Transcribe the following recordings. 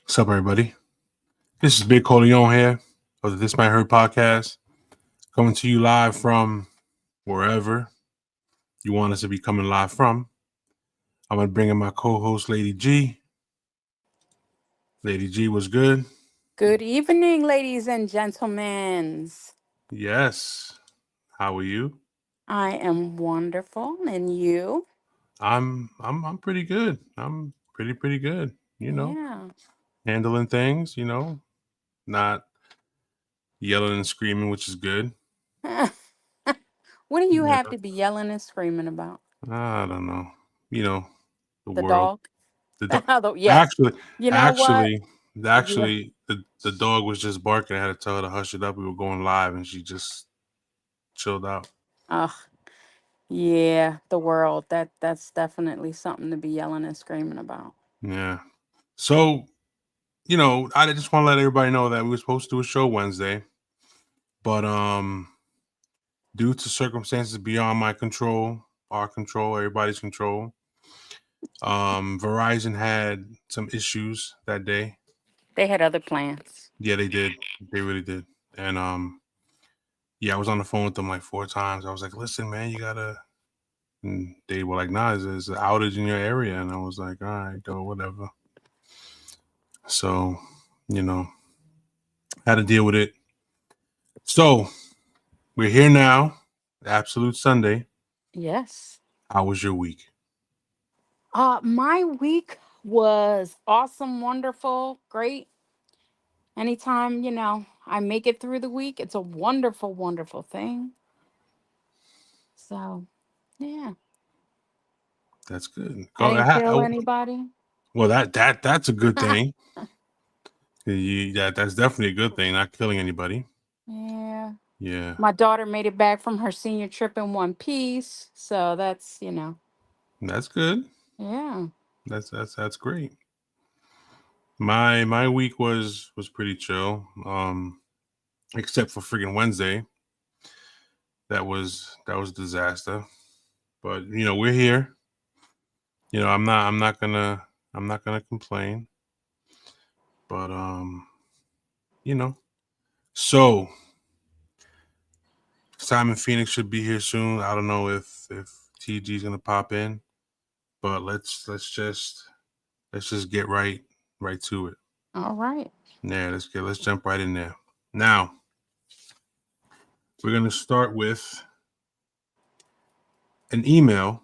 What's up, everybody? This is Big Corleone here of the This Might Hurt podcast, coming to you live from wherever you want us to be coming live from. I'm going to bring in my co-host, Lady G. Lady G, was good? Good evening, ladies and gentlemen. Yes. How are you? I am wonderful, and you? I'm pretty good. I'm pretty good. Yeah. Handling things. Not yelling and screaming, which is good. What do you Yeah. have to be yelling and screaming about? I don't know. You know, the The world. dog? The dog. Yes. Actually, You know what? actually, Yeah. actually, the dog was just barking. I had to tell her to hush it up. We were going live, and she just chilled out. Ugh. Yeah. The world. That's definitely something to be yelling and screaming about. Yeah. So, I just want to let everybody know that we were supposed to do a show Wednesday, but due to circumstances beyond my control, our control, everybody's control, Verizon had some issues that day. They had other plans. Yeah, they did. They really did. And yeah, I was on the phone with them like 4 times. I was like, "Listen, man, you gotta." And they were like, "Nah, there's an outage in your area," and I was like, "All right, though, whatever." So, you know, had to deal with it. So we're here now. Absolute Sunday. Yes. How was your week? My week was awesome, wonderful, great. Anytime, I make it through the week, it's a wonderful, wonderful thing. So, yeah. That's good. I Go. didn't kill anybody. Well, that's a good thing. That's definitely a good thing. Not killing anybody. Yeah. Yeah, My daughter made it back from her senior trip in one piece. So that's. that's good. Yeah. That's great. My week was pretty chill. Except for freaking Wednesday. That was a disaster. But we're here. I'm not gonna complain. But you know. So Simon Phoenix should be here soon. I don't know if TG's gonna pop in, but let's just get right to it. All right. Yeah, let's jump right in there. Now we're gonna start with an email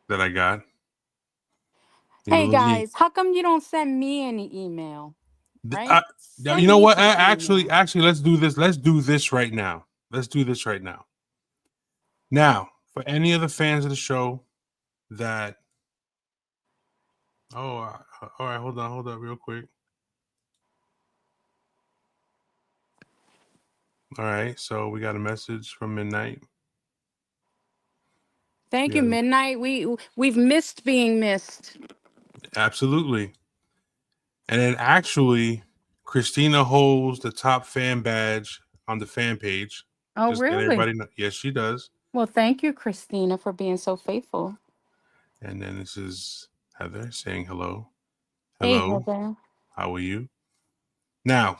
that I got. Hey Little guys, how come you don't send me any email? Uh, Right? now, Send you know me what? some Actually, email. actually, let's do this. Let's do this right now. Let's do this right now. Now, for any of the fans of the show that, all right, hold on, real quick. All right, so we got a message from Midnight. Thank you, Yeah, Midnight. We've missed being missed. absolutely. And then actually, Christina holds the top fan badge on the fan page. Oh, Just let really? everybody know. Yes, she does. Well, thank you, Christina, for being so faithful. And then this is Heather saying hello. Hey, Hello, Heather. how are you? Now,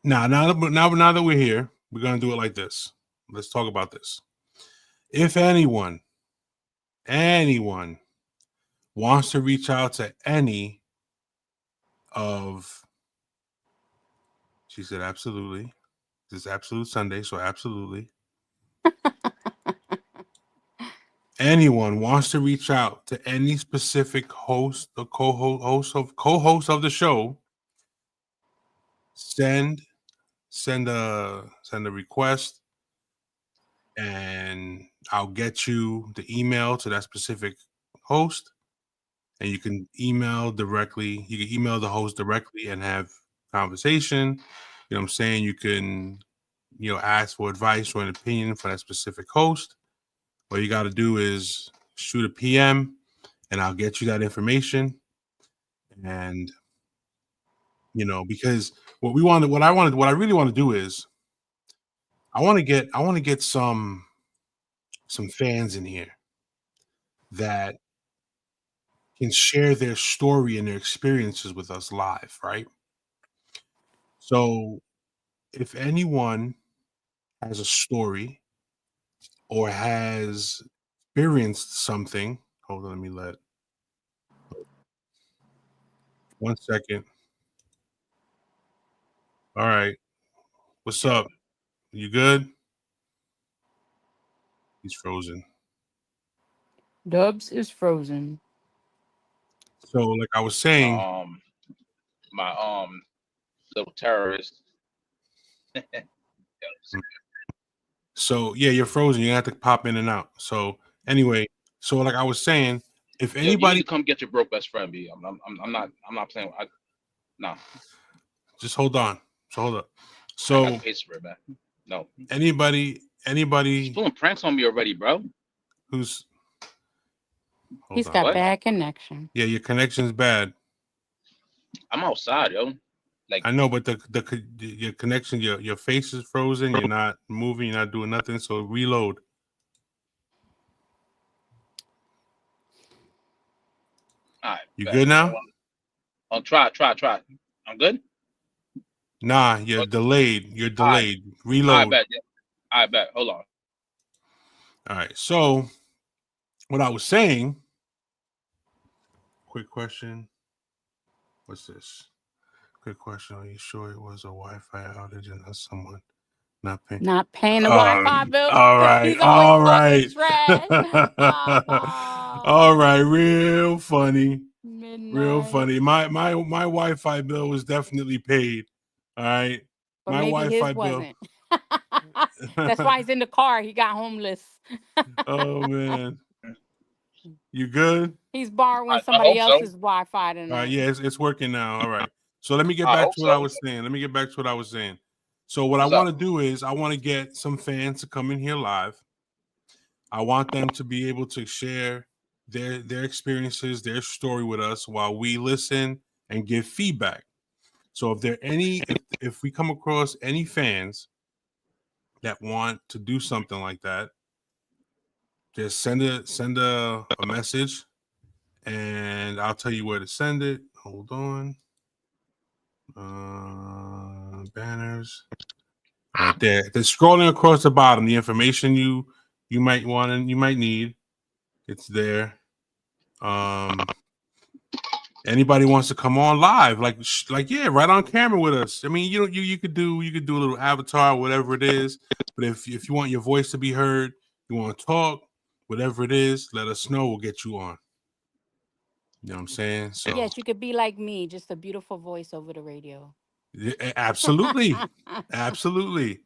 now that we're here, we're gonna do it like this. Let's talk about this. If anyone wants to reach out to any of, she said, absolutely. This is Absolute Sunday, so absolutely. Anyone wants to reach out to any specific host or co-host of the show, send a request, and I'll get you the email to that specific host, and you can email directly. You can email the host directly and have conversation. You know what I'm saying? You can, ask for advice or an opinion for that specific host. What you got to do is shoot a PM, and I'll get you that information. And because what I really want to do is I want to get some fans in here that can share their story and their experiences with us live, right? So if anyone has a story or has experienced something, hold on, let me let 1 second. All right. What's Yeah. up? You good? He's frozen. Dubs is frozen. So, like I was saying, My little terrorist. so yeah, you're frozen. You have to pop in and out. So anyway, so like I was saying, if Yo, you need anybody, to come get your broke best friend, B. I'm not saying no. just hold on. So hold up. I So got pace for it, man. No. anybody He's pulling pranks on me already, bro. who's hold He's on. got What? bad connection. Yeah, your connection's bad. I'm outside, yo. Like, I know, but your connection, your face is frozen. You're not moving. You're not doing nothing. So reload. all right, You bet. good now? I'll try. I'm good. Nah, you're Okay. delayed. You're All right. delayed. I Reload. bet. Yeah. I bet. Hold on. All right. So what I was saying. Quick question. What's this? Quick question. Are you sure it was a Wi-Fi outage and not someone not paying? Not paying the Wi-Fi bill. All right. He's always All talking right. trash. All right. Real funny. Midnight. Real funny. My Wi-Fi bill was definitely paid. All right. But My maybe Wi-Fi his bill. wasn't. That's why he's in the car. He got homeless. Oh man. You good? He's borrowing I somebody hope so. else's Wi-Fi All tonight. right. Yeah, it's working now. All right. So let me get I back hope to what I so. was saying. So what What's I want up? to do is I want to get some fans to come in here live. I want them to be able to share their experiences, their story with us while we listen and give feedback. So if there any if we come across any fans that want to do something like that, just send a message and I'll tell you where to send it. Hold on. Banners right there. They're scrolling across the bottom. The information you might want and you might need, it's there. Anybody wants to come on live, like yeah, right on camera with us. I mean, you could do a little avatar, whatever it is. But if you want your voice to be heard, you want to talk, whatever it is, let us know. We'll get you on. You know what I'm saying? So Yes, you could be like me, just a beautiful voice over the radio. absolutely, absolutely,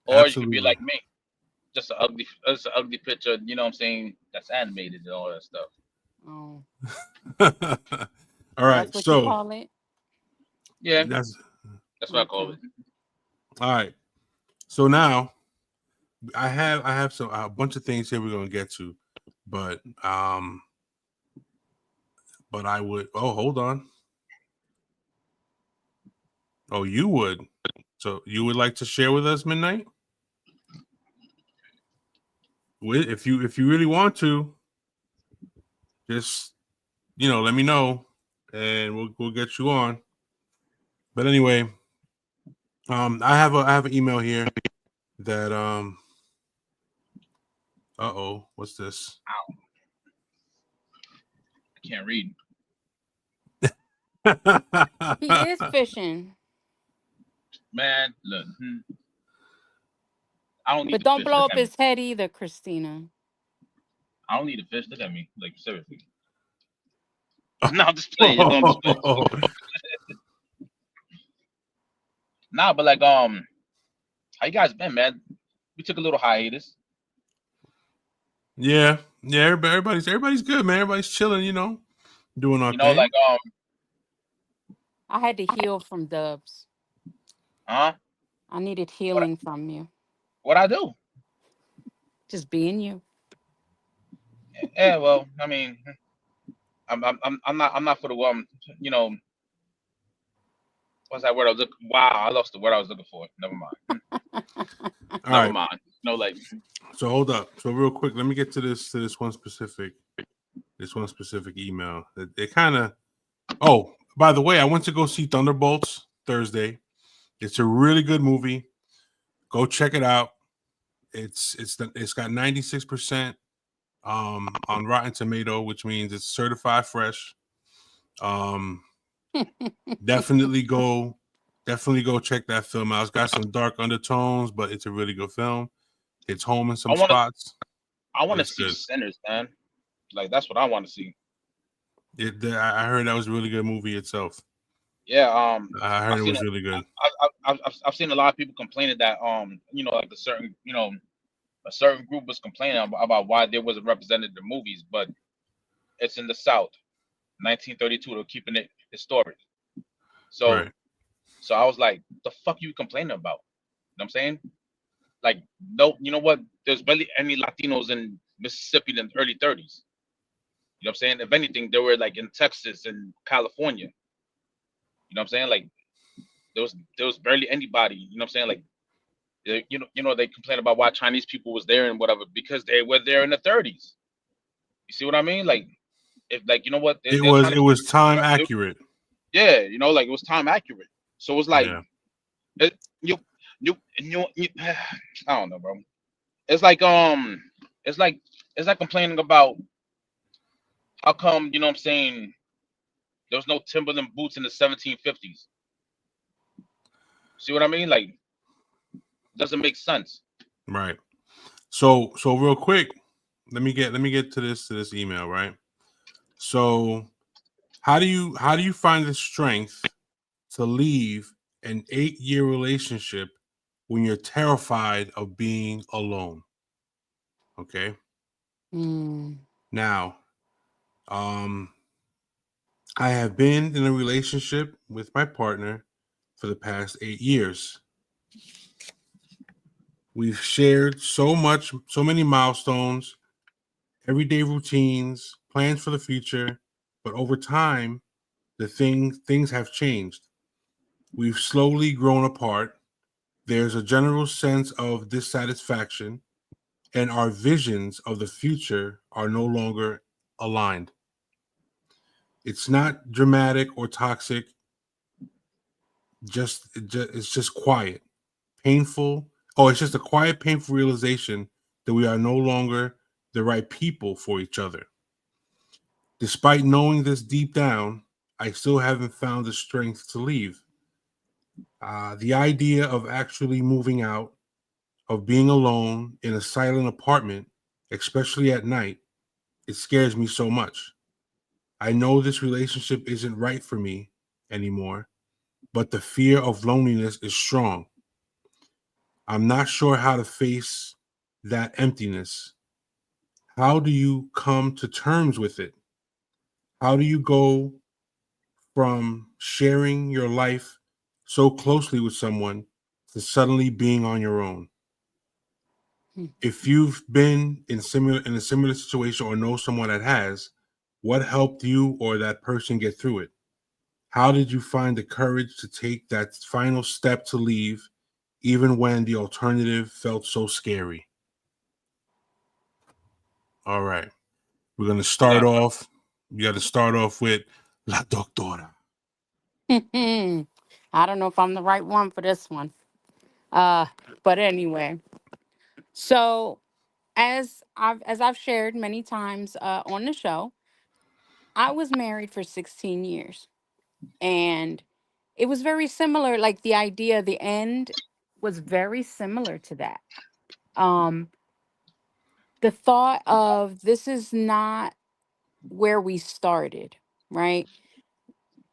Or you could be absolutely. like me, just an ugly picture. You know what I'm saying? That's animated and all that stuff. Oh, All right, that's what you so call it? Yeah, that's that's what I call Okay. it. all right. So now I have some a bunch of things here we're gonna get to, but I would. Oh, hold on. Oh, you would. So you would like to share with us, Midnight? If you really want to, just let me know, and we'll get you on. But anyway, I have an email here that what's this? I can't read. He is fishing. Man, look. I don't need But to don't fish. blow Look up at me. his head either, Christina. I don't need to fish. Look at me. Like, seriously. No, I'm just playing. I'm just playing. Nah, but like, how you guys been, man? We took a little hiatus. Yeah. Everybody's good, man. Everybody's chilling, doing our You know, thing. like, I had to heal from Dubs. huh? I needed healing from you. What I do? Just being you. Yeah, well, I mean, I'm not for the you know, what's that word I was looking? Wow, I lost the word I was looking for. Never mind. All Never right. mind. No, like, So hold up. So real quick, let me get to this one specific This one specific email. It kind of. Oh, by the way, I went to go see Thunderbolts Thursday. It's a really good movie. Go check it out. It's got 96% on Rotten Tomato, which means it's certified fresh. Definitely go check that film out. It's got some dark undertones, but it's a really good film. It's home in some spots. I want to It's see good. Sinners, man. Like that's what I want to see. I heard that was a really good movie itself. Yeah, I heard it was really good. I've seen a lot of people complaining that like a certain group was complaining about why there wasn't represented in the movies, but it's in the South, 1932. They're keeping it historic. So Right. so I was like, the fuck you complaining about? You know what I'm saying? Like, no, you know what? There's barely any Latinos in Mississippi in the early 30s. You know what I'm saying? If anything, they were like in Texas and California. You know what I'm saying? Like there was barely anybody. You know what I'm saying? Like they complain about why Chinese people was there and whatever because they were there in the 30s. You see what I mean? Like if like you know what It they're trying to was time accurate. yeah, like it was time accurate. So it was like Yeah. you I don't know, bro. It's like it's like complaining about how come you know what I'm saying there was no Timberland boots in the 1750s. See what I mean? Like doesn't make sense. Right. So real quick, let me get to this email, right? So how do you find the strength to leave an 8-year relationship when you're terrified of being alone? Okay. Now, I have been in a relationship with my partner for the past 8 years. We've shared so many milestones, everyday routines, plans for the future, but over time, things have changed. We've slowly grown apart. There's a general sense of dissatisfaction, and our visions of the future are no longer aligned. It's not dramatic or toxic, it's just quiet, painful. Oh, it's just a quiet, painful realization that we are no longer the right people for each other. Despite knowing this deep down, I still haven't found the strength to leave. The idea of actually moving out, of being alone in a silent apartment, especially at night, it scares me so much. I know this relationship isn't right for me anymore, but the fear of loneliness is strong. I'm not sure how to face that emptiness. How do you come to terms with it? How do you go from sharing your life so closely with someone to suddenly being on your own? If you've been in a similar situation or know someone that has, what helped you or that person get through it? How did you find the courage to take that final step to leave, even when the alternative felt so scary? All right. We're going to start Yeah. off. You got to start off with La Doctora. I don't know if I'm the right one for this one. But anyway, so as I've shared many times on the show, I was married for 16 years, and it was very similar. Like the idea, the end was very similar to that. Um, the thought of this is not where we started, right?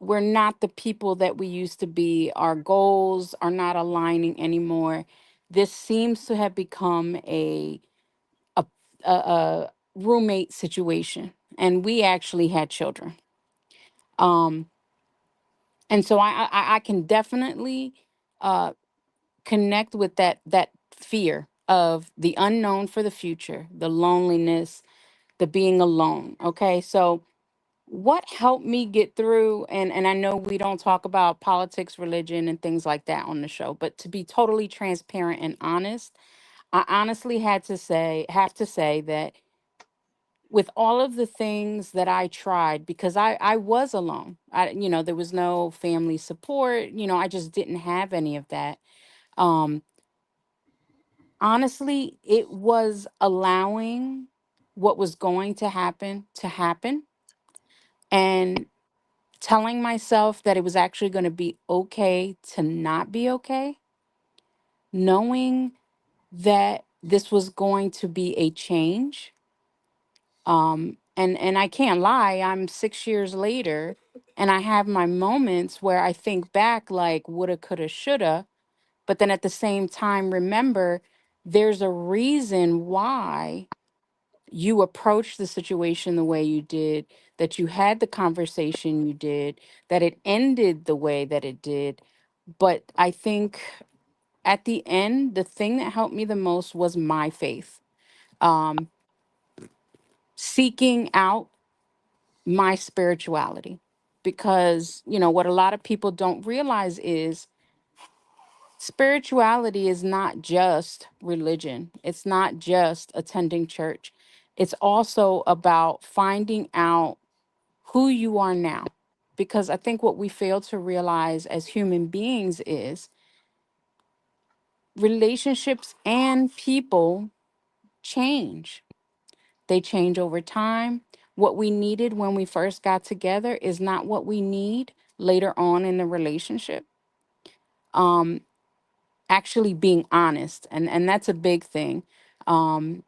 We're not the people that we used to be. Our goals are not aligning anymore. This seems to have become a, a roommate situation, and we actually had children. Um, and so I can definitely uh, connect with that fear of the unknown for the future, the loneliness, the being alone. Okay, so what helped me get through, and I know we don't talk about politics, religion, and things like that on the show, but to be totally transparent and honest, I honestly have to say that with all of the things that I tried, because I was alone. There was no family support. I just didn't have any of that. Um, Honestly, it was allowing what was going to happen, and telling myself that it was actually going to be okay to not be okay, knowing that this was going to be a change. And I can't lie, I'm 6 years later, and I have my moments where I think back like woulda, coulda, shoulda, but then at the same time remember there's a reason why you approached the situation the way you did, that you had the conversation you did, that it ended the way that it did. But I think at the end, the thing that helped me the most was my faith. Um, Seeking out my spirituality. Because, what a lot of people don't realize is spirituality is not just religion, it's not just attending church. It's also about finding out who you are now. Because I think what we fail to realize as human beings is relationships and people change. They change over time. What we needed when we first got together is not what we need later on in the relationship. Um, Actually being honest, and that's a big thing. Um,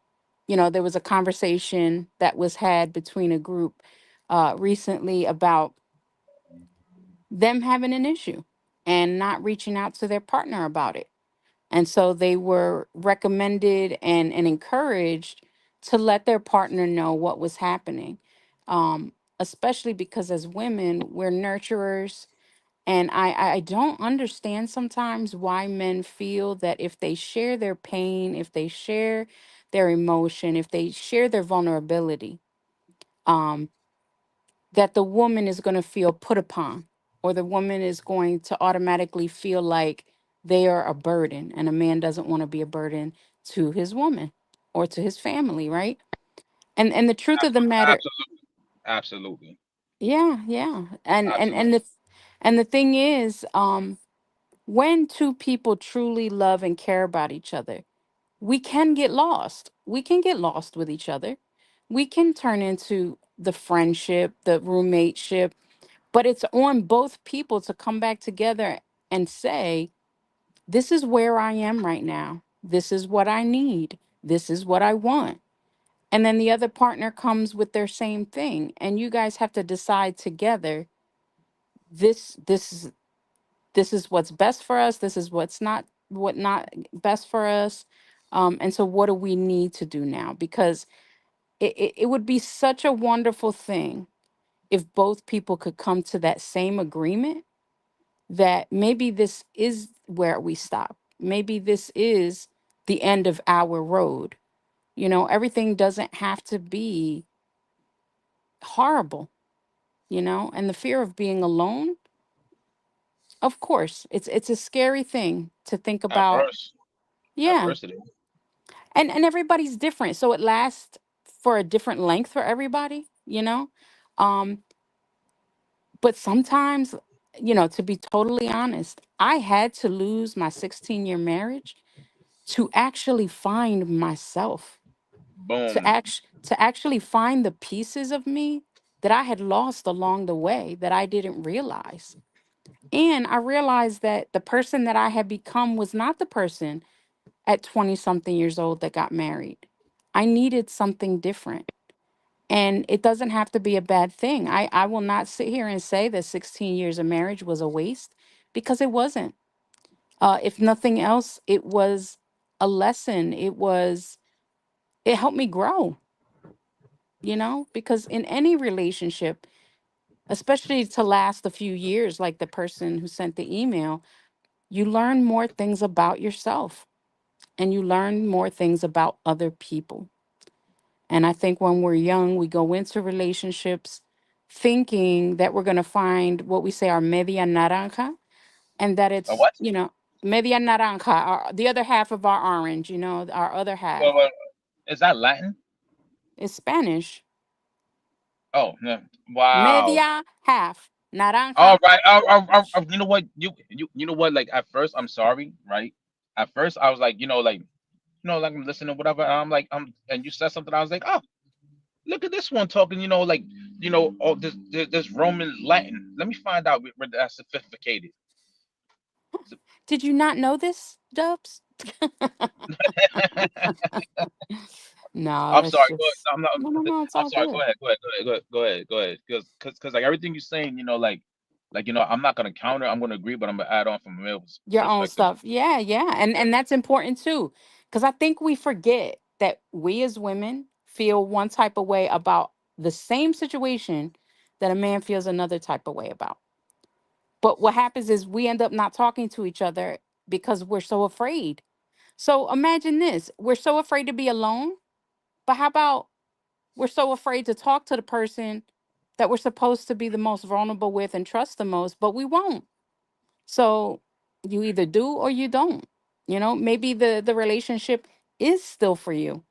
there was a conversation that was had between a group recently about them having an issue and not reaching out to their partner about it. And so they were recommended and encouraged to let their partner know what was happening. Especially because as women, we're nurturers. And I don't understand sometimes why men feel that if they share their pain, if they share their emotion, if they share their vulnerability, um, that the woman is going to feel put upon, or the woman is going to automatically feel like they are a burden, and a man doesn't want to be a burden to his woman or to his family, right? And the truth of the matter, Absolutely. Absolutely. yeah, yeah. And Absolutely. the thing is, when two people truly love and care about each other, we can get lost. We can get lost with each other. We can turn into the friendship, the roommateship, but it's on both people to come back together and say, this is where I am right now. This is what I need. This is what I want. And then the other partner comes with their same thing. And you guys have to decide together, this this is this is what's best for us. This is what not best for us. And so what do we need to do now? Because it would be such a wonderful thing if both people could come to that same agreement that maybe this is where we stop. Maybe this is the end of our road. Everything doesn't have to be horrible, and the fear of being alone, of course, it's a scary thing to think At about. first, at Yeah. first it is. And everybody's different, so it lasts for a different length for everybody. Um but sometimes, to be totally honest, I had to lose my 16-year marriage to actually find myself, to Boom. actually find the pieces of me that I had lost along the way that I didn't realize. And I realized that the person that I had become was not the person at 20 something years old that got married. I needed something different. And it doesn't have to be a bad thing. I will not sit here and say that 16 years of marriage was a waste, because it wasn't. If nothing else, it was a lesson. It helped me grow, because in any relationship, especially to last a few years, like the person who sent the email, you learn more things about yourself, and you learn more things about other people. And I think when we're young, we go into relationships thinking that we're going to find what we say our media naranja, and that A it's, what? media naranja, the other half of our orange, our other half Well, is that Latin? is Spanish. Oh, yeah. Wow. Media, half. All Naranja. right. You know what? You know what? Like at first, I'm sorry, right? At first, I was like, like I'm listening, whatever. And I'm like, and you said something. I was like, oh, look at this one talking. Like, oh, this Roman Latin. Let me find out where that's sophisticated. Did you not know this, Dubs? No, I'm that's sorry. Go ahead. just I'm not. no, no, no. It's I'm all sorry. good. Go ahead. Go ahead. Go ahead. Go ahead. Go ahead. Because like everything you're saying, I'm not gonna counter. I'm gonna agree, but I'm gonna add on from a male Your own perspective. stuff. Yeah, yeah. And that's important too. Because I think we forget that we as women feel one type of way about the same situation that a man feels another type of way about. But what happens is we end up not talking to each other because we're so afraid. So imagine this. We're so afraid to be alone. But how about we're so afraid to talk to the person that we're supposed to be the most vulnerable with and trust the most, but we won't. So you either do or you don't. Maybe the relationship is still for you,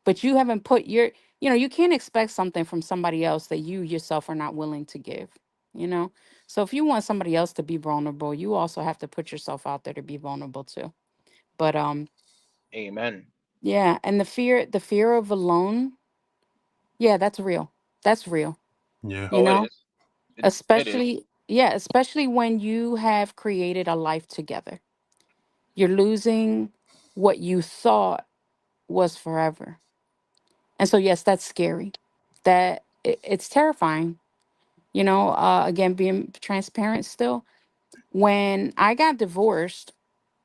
but you haven't put you can't expect something from somebody else that you yourself are not willing to give, you know? So if you want somebody else to be vulnerable, you also have to put yourself out there to be vulnerable too. But Amen. yeah, and the fear of alone, yeah, that's real. That's real. Yeah. You Oh, it know, is. It is. especially when you have created a life together. You're losing what you thought was forever. And so yes, that's scary. It's terrifying. Again, being transparent still. When I got divorced,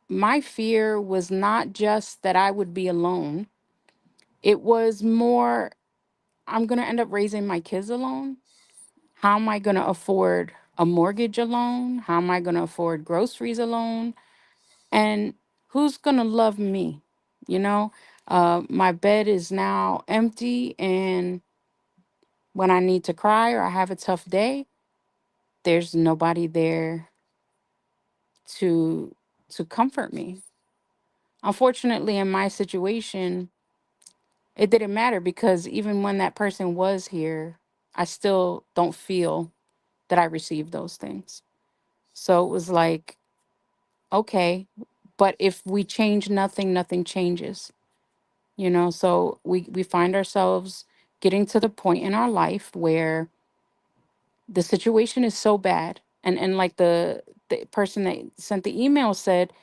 my fear was not just that I would be alone. It was more, I'm going to end up raising my kids alone. How am I going to afford a mortgage alone? How am I going to afford groceries alone? And who's going to love me? You know, my bed is now empty. And when I need to cry or I have a tough day, there's nobody there to comfort me. Unfortunately, in my situation, it didn't matter because even when that person was here, I still don't feel that I received those things. So it was like, okay, but if we change nothing, nothing changes. So we find ourselves getting to the point in our life where the situation is so bad, and like the person that sent the email said,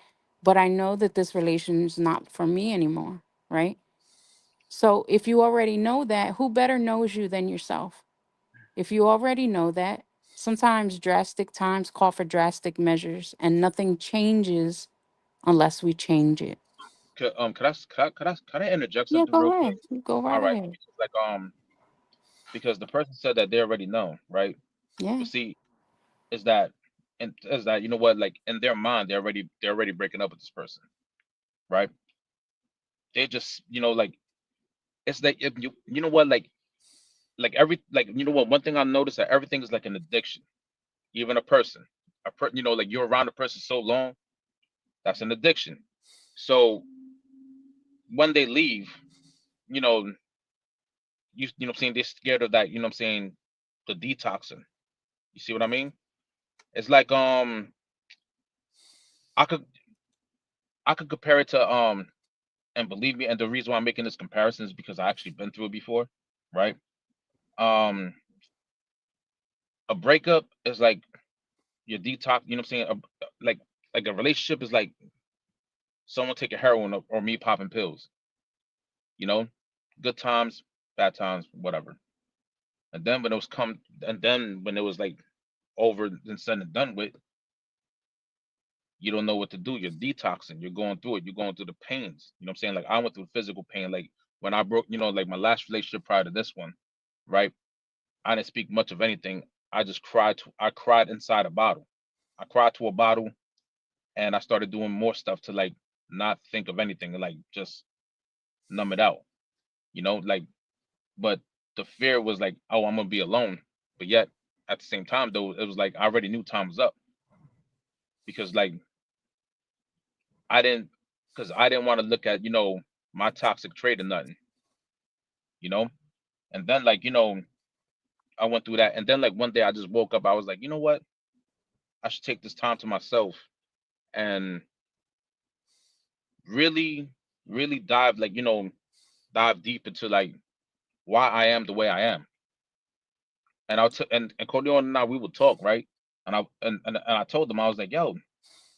but I know that this relation is not for me anymore, right? So if you already know that, who better knows you than yourself? If you already know that, sometimes drastic times call for drastic measures, and nothing changes unless we change it. Could I interject Yeah, something real go quick? ahead. You go All right right. ahead. Because the person said that they already know, right? Yeah. But see, is that and is that what, like in their mind, they're already breaking up with this person, right? They just like it's like if you know what, like every like one thing I noticed that everything is like an addiction. Even a person, like you're around a person so long, that's an addiction. So when they leave, you know, what I'm saying, they're scared of that, what I'm saying, the detoxing. You see what I mean? It's like I could I could compare it to and believe me, and the reason why I'm making this comparison is because I actually been through it before, right? Um a breakup is like your detox, you know what I'm saying? Like a relationship is like someone taking heroin or me popping pills, you know? Good times, bad times, whatever. And then when it was like over and said and done with, you don't know what to do. You're detoxing. You're going through it. You're going through the pains. You know what I'm saying? Like I went through physical pain. Like when I broke, like my last relationship prior to this one, right? I didn't speak much of anything. I just cried. I cried inside a bottle. I cried to a bottle, and I started doing more stuff to like not think of anything and like just numb it out. Like, but the fear was like, oh, I'm gonna be alone. But yet at the same time, though, it was like I already knew time was up because like I didn't because I didn't want to look at my toxic trait or nothing, you know. And then like I went through that, and then like one day I just woke up. I was like, you know what? I should take this time to myself and really, really dive like dive deep into like why I am the way I am. And and Corleone and I we would talk, right? And I told him I was like, yo,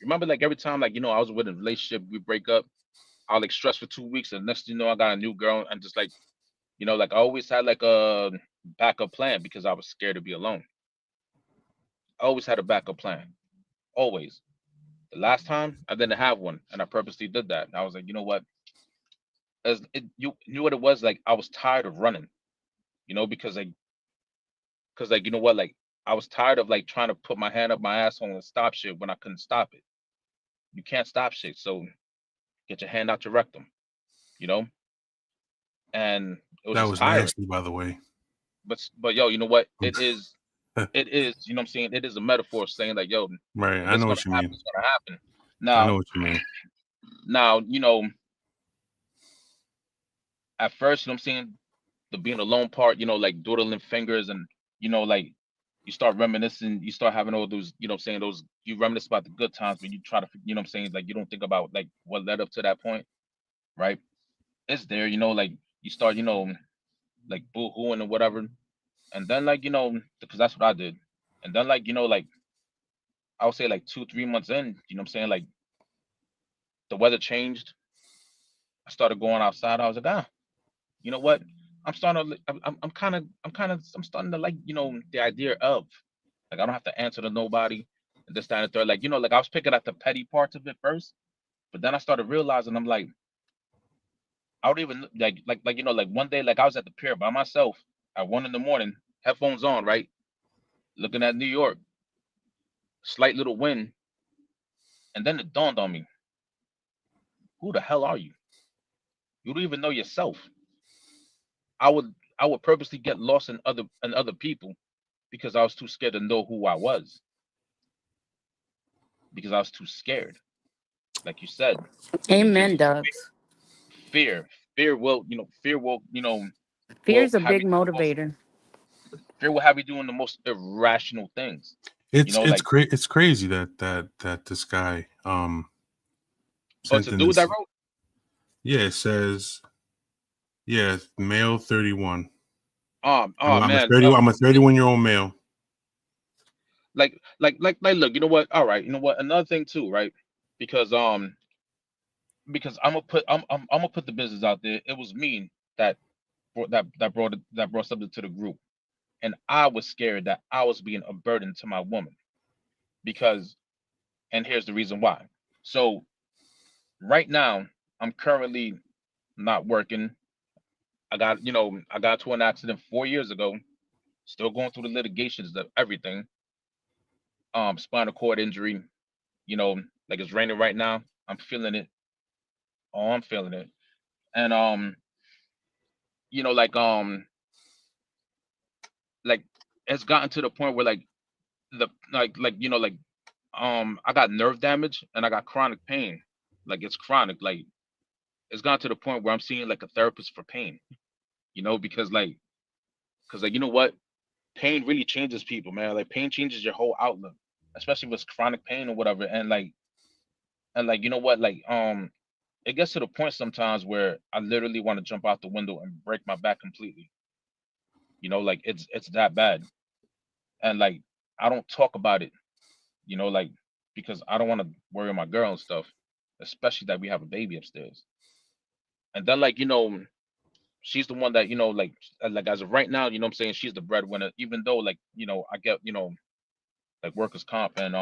remember like every time like I was with a relationship, we break up, I'll like stress for 2 weeks, and next thing you know, I got a new girl, and just like like I always had like a backup plan because I was scared to be alone. I always had a backup plan, always. The last time I didn't have one, and I purposely did that. I was like, you know what? As it, you knew what it was like. I was tired of running, because like you know what, like I was tired of like trying to put my hand up my asshole and stop shit when I couldn't stop it. You can't stop shit, so get your hand out your rectum, you know. And it was That just was tiring. nasty, by the way. But yo, you know what? It is. You know what I'm saying? It is a metaphor saying like, yo, Right. if I it's know gonna what you happen, mean. it's gonna happen. I know Now, what you mean. now, at first, what I'm saying, the being alone part, like doodling fingers, and like you start reminiscing, you start having all those, what I'm saying, those you reminisce about the good times, but you try to, what I'm saying, like you don't think about like what led up to that point, right? It's there, like you start, like boo-hooing or whatever, and then like because that's what I did, and then like like I would say like 2 3 months in, what I'm saying, like the weather changed. I started going outside. I was like, you know what? I'm starting to. I'm starting to like, the idea of like I don't have to answer to nobody, and this, that, and the third. Like, like I was picking at the petty parts of it first, but then I started realizing I'm like, I don't even like one day, like I was at the pier by myself at 1 in the morning, headphones on, right, looking at New York, slight little wind, and then it dawned on me, who the hell are you? You don't even know yourself. I would purposely get lost in other people because I was too scared to know who I was, because I was too scared. Like you said, because Amen, Dubs. fear, fear will, Fear's a have big you doing the most. motivator. Fear will have you doing the most irrational things. It's Like, it's crazy that this guy oh, it's sent a in dude that this. wrote. Yeah, it says, yeah, male 31. Oh I'm a man, 31. I'm a 31-year-old male. like, look, you know what? All right, you know what? Another thing too, right? Because because I'm gonna put the business out there. It was me that brought something to the group, and I was scared that I was being a burden to my woman, because, and here's the reason why. So right now, I'm currently not working. I got to an accident 4 years ago. Still going through the litigations of everything. Spinal cord injury. You know, like it's raining right now. I'm feeling it. Oh, I'm feeling it. And like like it's gotten to the point where like the like I got nerve damage and I got chronic pain. Like it's chronic. Like it's gotten to the point where I'm seeing like a therapist for pain. Because like you know what, pain really changes people, man. Like pain changes your whole outlook, especially if it's chronic pain or whatever. And you know what, like it gets to the point sometimes where I literally want to jump out the window and break my back completely. Like it's that bad. And like I don't talk about it, like because I don't want to worry my girl and stuff, especially that we have a baby upstairs. And then like she's the one that like as of right now, what I'm saying, she's the breadwinner, even though like I get like workers comp and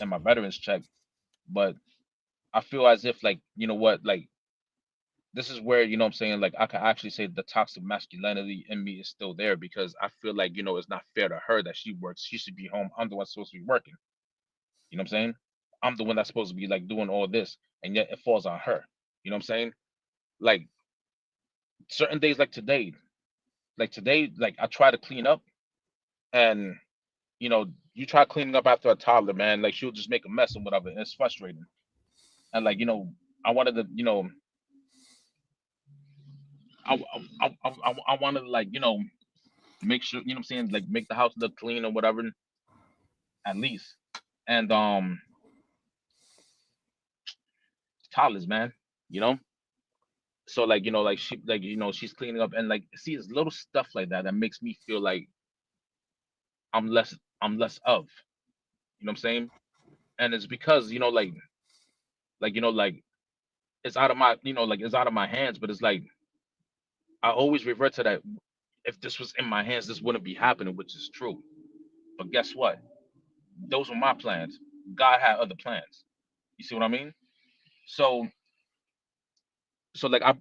my veterans check. But I feel as if like what, like this is where what I'm saying, like I can actually say the toxic masculinity in me is still there, because I feel like it's not fair to her that she works. She should be home. I'm the one supposed to be working. You know what I'm saying? I'm the one that's supposed to be like doing all this, and yet it falls on her. You know what I'm saying? Like certain days, like today, like I try to clean up, and you try cleaning up after a toddler, man, like she'll just make a mess and whatever, and it's frustrating. And like I wanted to, I wanted to like make sure, you know what I'm saying, like make the house look clean or whatever, at least. And toddlers, man, you know. So like, like she, like, she's cleaning up, and like, see, it's little stuff like that that makes me feel like I'm less of, you know what I'm saying? And it's because, like it's out of my, like it's out of my hands, but it's like I always revert to that. If this was in my hands, this wouldn't be happening, which is true. But guess what? Those were my plans. God had other plans. You see what I mean? So, like I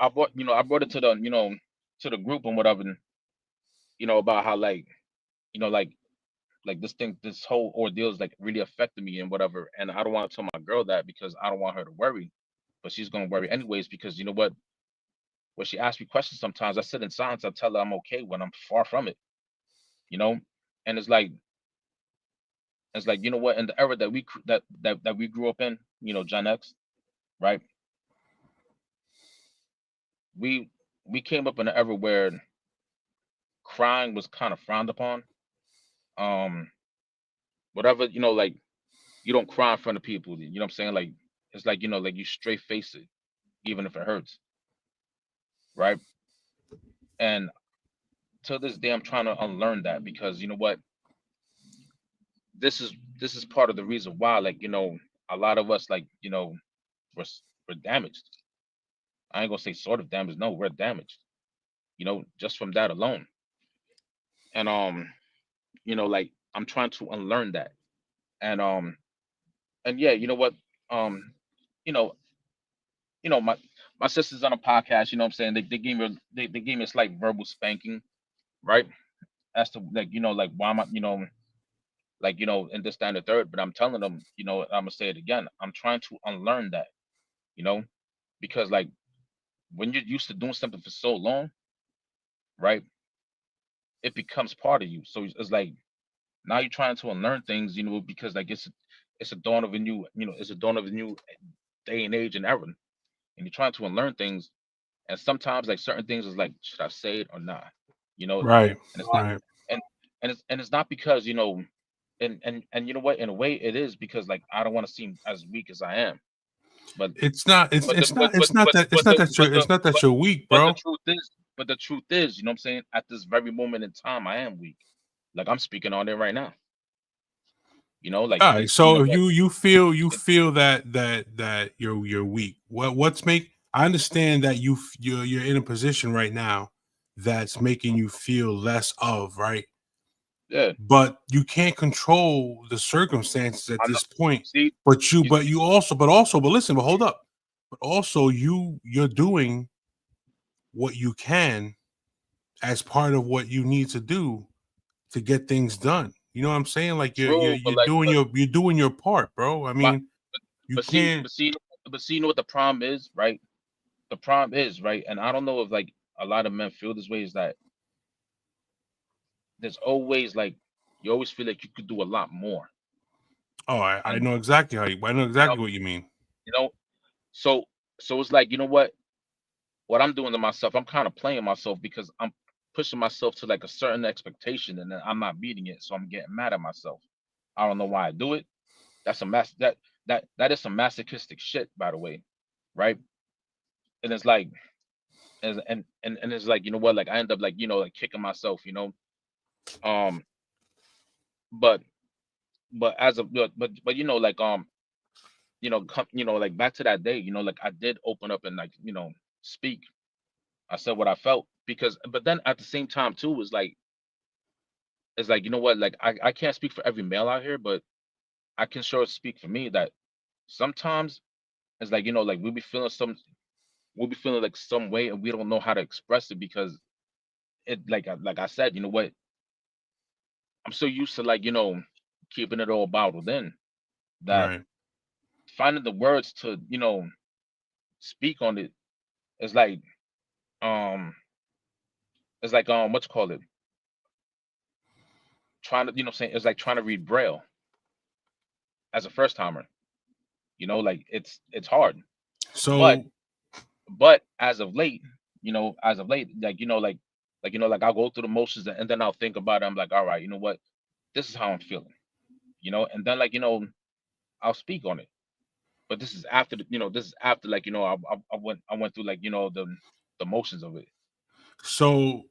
brought, I brought it to the, to the group and whatever, about how, like, like this whole ordeal is like really affecting me and whatever. And I don't want to tell my girl that because I don't want her to worry, but she's gonna worry anyways, because you know what? When she asks me questions, sometimes I sit in silence. I tell her I'm okay when I'm far from it, you know. And it's like, you know what? In the era that that we grew up in, Gen X, right? We we came up in an era where crying was kind of frowned upon. Um, Whatever, like, you don't cry in front of people. You know what I'm saying? Like, it's like, like you straight face it, even if it hurts, right? And to this day, I'm trying to unlearn that, because you know what? This is this is part of the reason why, like, a lot of us, like, we're we're damaged. I ain't gonna say sort of damaged. No, we're damaged. Just from that alone. And like, I'm trying to unlearn that. And yeah, you know what? Um, you know, my sister's on a podcast. You know what I'm saying? They gave me they gave me a slight verbal spanking, right? As to, like, like, why am I, like, in this, that, and the third. But I'm telling them, I'm gonna say it again. I'm trying to unlearn that, you know, because, like, when you're used to doing something for so long, right? It becomes part of you. So it's like, now you're trying to unlearn things, because, like, it's a dawn of a new, it's a dawn of a new day and age and era, and you're trying to unlearn things. And sometimes, like, certain things is like, should I say it or not? And Right. it's not, Right. and it's not because, and you know what? In a way, it is because, like, I don't want to seem as weak as I am. But It's not. but the but It's not that. It's not that you're. It's not that but you're weak, but the bro. truth is, you know what I'm saying? At this very moment in time, I am weak. Like, I'm speaking on it right now. Like, All right. you So know, like, you feel that you're weak. What's make? I understand that you're in a position right now that's making you feel less of, right. yeah, But you can't control the circumstances at I know. this point. See, you, But listen, but hold up. But also, you're doing what you can as part of what you need to do to get things done. You know what I'm saying? Like, true, but, like, you're doing your part, bro. I but mean, you but see, can't. you know what the problem is, right? The problem is, right, and I don't know if, like, a lot of men feel this way, is that there's always, like, you always feel like you could do a lot more. Oh, I And know exactly I know you know, exactly what you mean. you know, so it's like, what I'm doing to myself, I'm kind of playing myself, because I'm pushing myself to, like, a certain expectation, and then I'm not meeting it, so I'm getting mad at myself. I don't know why I do it. That's a mass that is some masochistic shit, by the way, right? And it's like, and it's like, like, I end up, like, like, kicking myself, um, but as of but like, like, back to that day, like, I did open up and, like, speak. I said what I felt, because, but then at the same time too, it's like, what, like, I can't speak for every male out here, but I can sure speak for me, that sometimes it's like, like, we'll be feeling like some way, and we don't know how to express it, because it, like I said, what, I'm so used to, like, keeping it all bottled in, that Right. finding the words to, speak on it is like, um what you call it, trying to, saying, it's like trying to read braille as a first timer. Like, it's hard. But So as of late, like, like, Like, like I'll go through the motions and then I'll think about it. I'm like, all right, you know what? This is how I'm feeling, and then like, I'll speak on it. But this is after this is after like, I went through like, the motions of it. So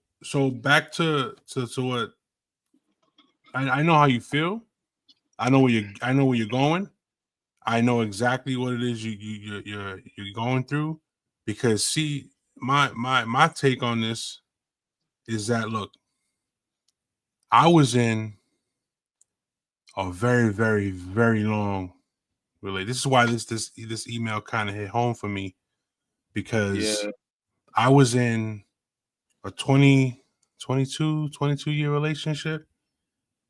back to what I know how you feel. I know where you're going. I know exactly what it is you're going through, because see, my take on this is that, look, I was in a very, very, very long relate. This is why this email kind of hit home for me, because Yeah. I was in a 22 year relationship,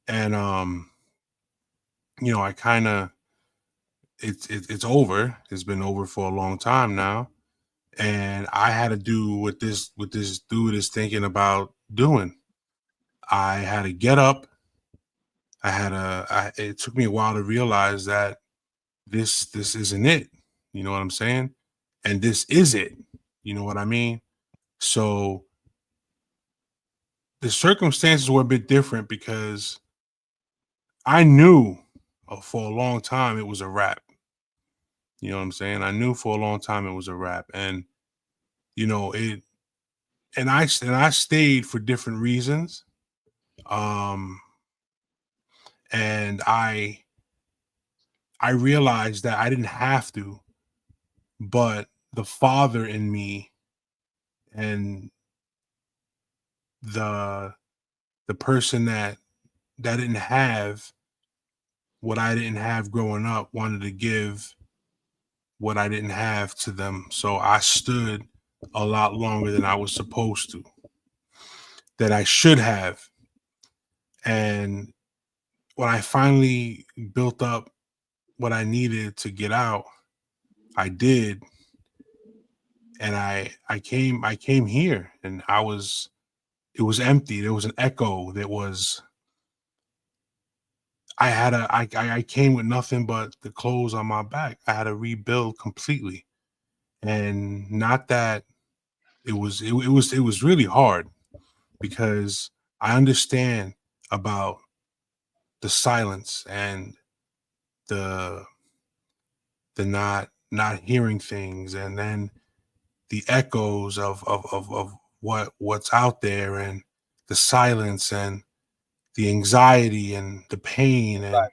and I kind of it's over. It's been over for a long time now, and I had to do what this dude is thinking about doing. I had to get up. It took me a while to realize that this isn't it. You know what I'm saying? And this is it. You know what I mean? So the circumstances were a bit different, because I knew for a long time it was a wrap. You know what I'm saying? I knew for a long time it was a wrap, and it. And I stayed for different reasons. Um, and I realized that I didn't have to, but the father in me and the person that didn't have what I didn't have growing up wanted to give what I didn't have to them. So I stood a lot longer than I was supposed to, that I should have. And when I finally built up what I needed to get out, I did. And I came here, and it was empty. There was an echo. I came with nothing but the clothes on my back. I had to rebuild completely. And not that it was really hard, because I understand about the silence and the not hearing things, and then the echoes of what's out there, and the silence, and the anxiety, and the pain, and Like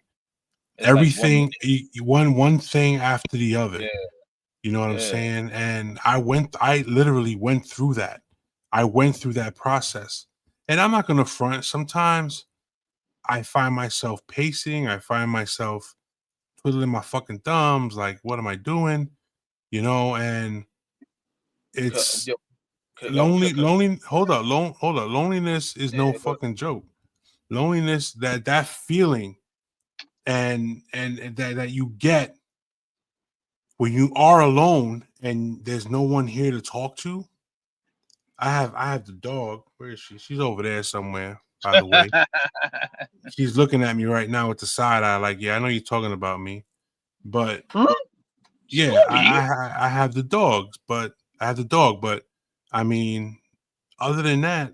it's like one everything, minute. one thing after the other. Yeah. You know what I'm Yeah. saying? And I literally went through that. I went through that process. And I'm not gonna front. Sometimes I find myself pacing, I find myself twiddling my fucking thumbs, like, what am I doing? And it's Yo, cause hold up. Loneliness is no yeah, but fucking joke. Loneliness, that feeling, and that you get when you are alone and there's no one here to talk to. I have the dog. Where is she? She's over there somewhere, by the way. She's looking at me right now with the side eye, like, yeah, I know you're talking about me. But yeah, Scooby. I have the dogs, but I have the dog. But I mean, other than that,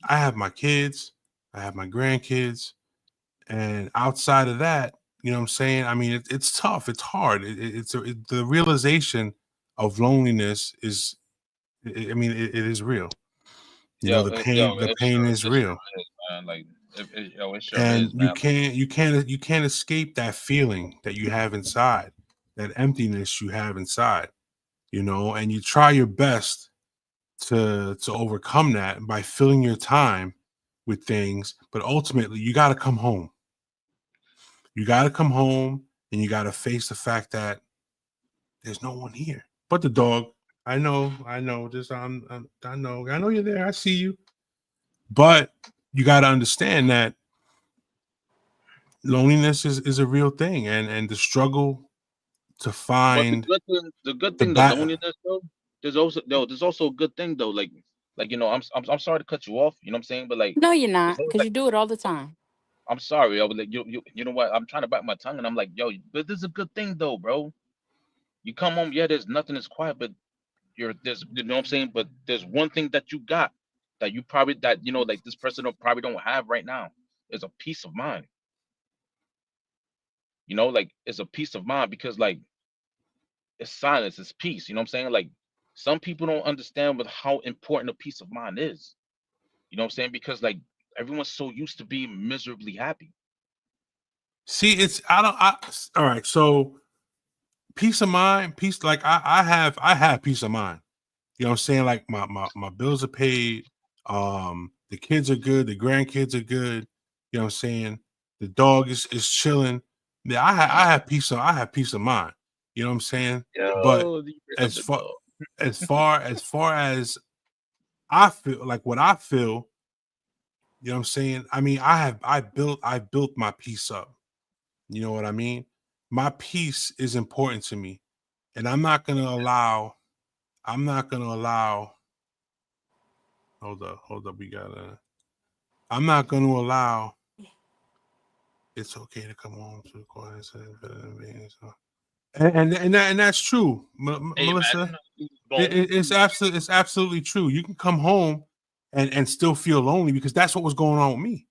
I have my kids, I have my grandkids, and outside of that, you know what I'm saying? I mean, it's tough, it's hard. The realization of loneliness is, I mean, it is real. Yo, The yo, pain is it sure real, is, man. Like, it sure and is, man. you can't escape that feeling that you have inside, that emptiness you have inside. And you try your best to overcome that by filling your time with things, but ultimately you got to come home. You got to come home, and you got to face the fact that there's no one here but the dog. I know. Just I know you're there. I see you, but you got to understand that loneliness is a real thing, and the struggle to But find the good the thing, the bat. loneliness though, there's also a good thing though. Like I'm sorry to cut you off. You know what I'm saying? But like, No, you're it's not, always because like, you do it all the time. I'm sorry. I was like, you know what? I'm trying to bite my tongue, and I'm like, yo, but this is a good thing though, bro. You come home, yeah. There's nothing. It's quiet, but there's, you know what I'm saying. But there's one thing that you got. that you probably that you know like this person probably don't have right now is a peace of mind. Like it's a peace of mind because like it's silence, it's peace. You know what I'm saying? Like some people don't understand with how important a peace of mind is. You know what I'm saying? Because like everyone's so used to being miserably happy. See, it's I don't. All right, so peace of mind, peace. Like I have peace of mind. You know what I'm saying? Like my bills are paid. The kids are good. The grandkids are good. You know what I'm saying? The dog is chilling. Yeah, I have peace of mind. You know what I'm saying? But Yo, you bring up as the far dog. as I feel like what I feel, you know what I'm saying? I mean, I built my peace up. You know what I mean? My peace is important to me. And I'm not gonna allow hold up, I'm not gonna allow it's okay to come home to the court and say better than me. So. And that's true, Hey Melissa. man, boom. It's absolutely true. You can come home and still feel lonely because that's what was going on with me.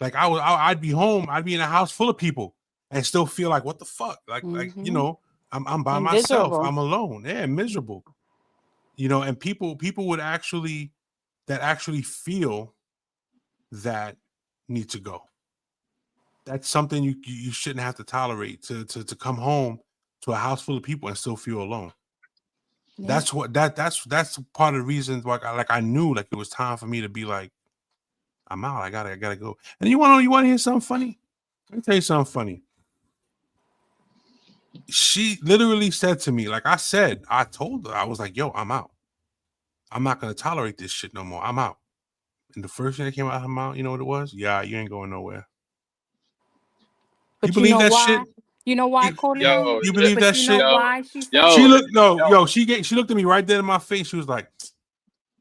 Like I'd be home, I'd be in a house full of people and still feel like what the fuck, like I'm by myself, Invisible. I'm alone, yeah, miserable, and people would actually feel that need to go. That's something you shouldn't have to tolerate to come home to a house full of people and still feel alone. Yeah. That's what that's part of the reasons why I knew like it was time for me to be like I'm out. I gotta go. And you want to hear something funny? Let me tell you something funny. She literally said to me, like I told her, I was like, yo, I'm out. I'm not gonna tolerate this shit no more. I'm out. And the first thing that came out of her mouth, you know what it was? Yeah, you ain't going nowhere. You But you believe know that why? shit? You know why, You, Corleone? Yo, you believe But that you know shit? yo, why she said She yo, that? looked no, yo. yo, she looked at me right there in my face. She was like,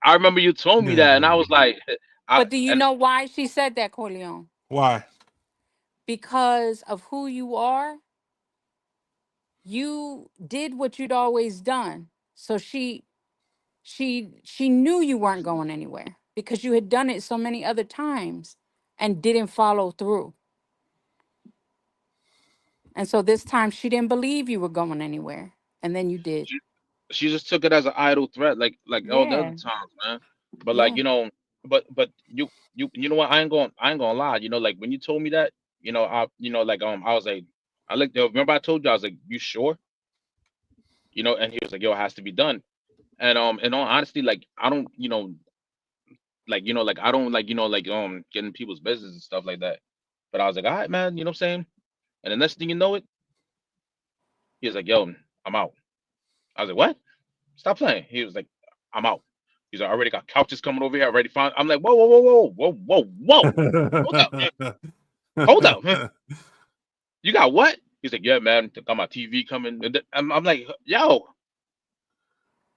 I remember you told you me ain't that, and going I was nowhere. like, I But do you and know why she said that, Corleone? Why? Because of who you are. You did what you'd always done. So she knew you weren't going anywhere because you had done it so many other times and didn't follow through. And so this time she didn't believe you were going anywhere. And then you did. she, she just took it as an idle threat, like all the other Yeah. times, man. But like Yeah. but you know what? I ain't gonna lie. Like when you told me that, like I was like, I looked. Remember I told you I was like, you sure? And he was like, yo, it has to be done. And in all honesty, like I don't, like I don't like getting people's business and stuff like that. But I was like, all right, man, you know what I'm saying? And the next thing you know it, he was like, yo, I'm out. I was like, what? Stop playing. He was like, I'm out. He's like, I already got couches coming over here. I already found. I'm like, whoa, whoa, whoa, whoa, whoa, whoa, whoa. Hold up. Hold up. You got what? He's like, yeah, man. Got my TV coming. And I'm like, yo,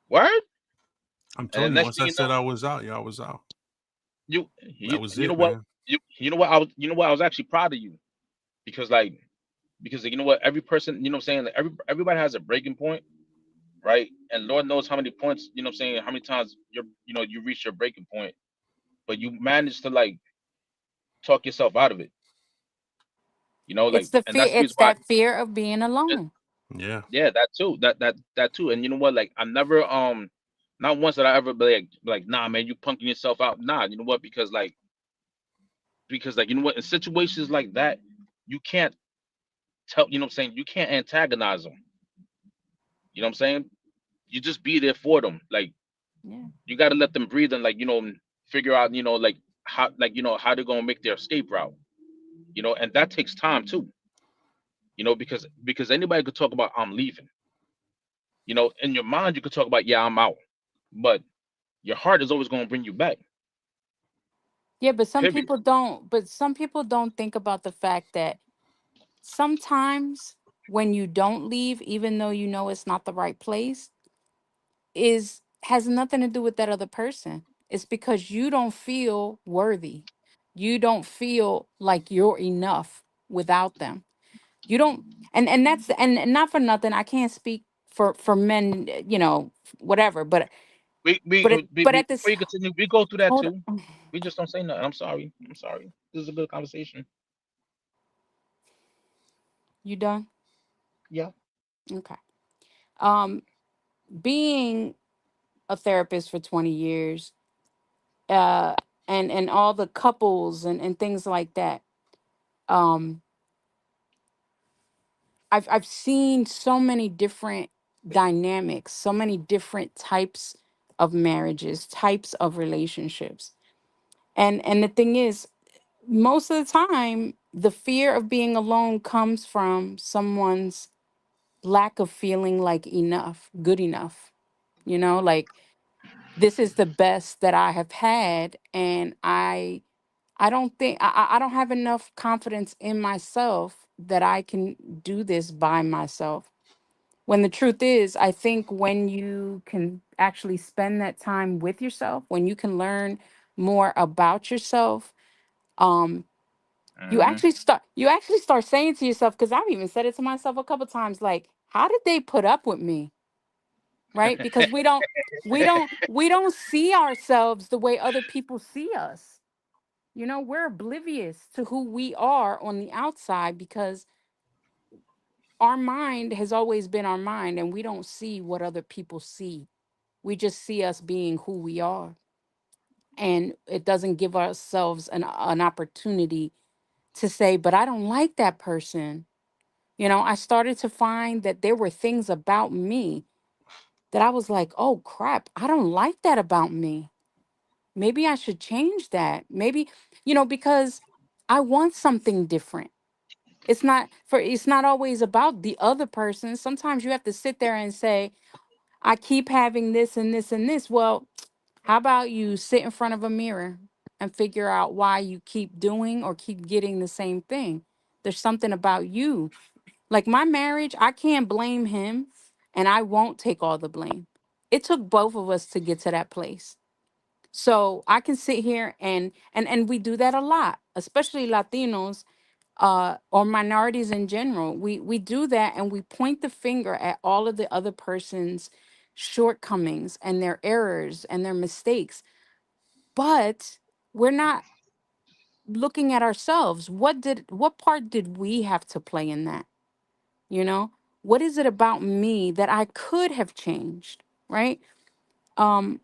word? I'm And the telling you, next once thing I you know, said I was out, yeah, I was out. That was you know it, what? man. You know what? I was actually proud of you because you know what? Every person, you know what I'm saying? Like everybody has a breaking point, right? And Lord knows how many points, you know what I'm saying, how many times you reach your breaking point, but you managed to like talk yourself out of it, It's the and fear, that's the reason it's why. that fear of being And alone. Yeah. yeah, that too. That too. And you know what? Like I never not once did I ever be like, nah, man, you punking yourself out. Nah, you know what? Because you know what, in situations like that, you can't tell, you know what I'm saying, you can't antagonize them. You know what I'm saying? You just be there for them. Like Yeah. you got to let them breathe and figure out like how they're gonna make their escape route. And that takes time too. Because anybody could talk about I'm leaving. In your mind you could talk about yeah I'm out, but your heart is always gonna bring you back. Yeah, Period. but some people don't think about the fact that sometimes when you don't leave, even though you know it's not the right place, is has nothing to do with that other person. It's because you don't feel worthy. You don't feel like you're enough without them. You don't, and that's and not for nothing. I can't speak for men, whatever, but But but at this, before you continue, we go through that hold too. We just don't say nothing. I'm sorry. I'm sorry. This is a good conversation. you done? Yeah. Okay. Um, being a therapist for 20 years, uh, and all the couples and things like that. Um, I've seen so many different dynamics, so many different types of marriages, types of relationships. And the thing is, most of the time, the fear of being alone comes from someone's lack of feeling like enough, good enough. Like, this is the best that I have had, and I don't think I don't have enough confidence in myself that I can do this by myself. When the truth is, I think when you can actually spend that time with yourself, when you can learn more about yourself, um, Hmm. you actually start saying to yourself, because I've even said it to myself a couple times, like, how did they put up with me? Right? Because we don't see ourselves the way other people see us. We're oblivious to who we are on the outside because our mind has always been our mind, and we don't see what other people see. We just see us being who we are. And it doesn't give ourselves an opportunity to say, but I don't like that person. I started to find that there were things about me that I was like, oh crap, I don't like that about me. Maybe I should change that. Maybe, because I want something different. It's not always about the other person. Sometimes you have to sit there and say, I keep having this and this and this. Well, how about you sit in front of a mirror and figure out why you keep doing or keep getting the same thing? There's something about you. Like my marriage, I can't blame him, and I won't take all the blame. It took both of us to get to that place. So I can sit here and we do that a lot, especially Latinos, or minorities in general. We do that, and we point the finger at all of the other person's shortcomings and their errors and their mistakes. But we're not looking at ourselves. What part did we have to play in that? You know? What is it about me that I could have changed, right? Um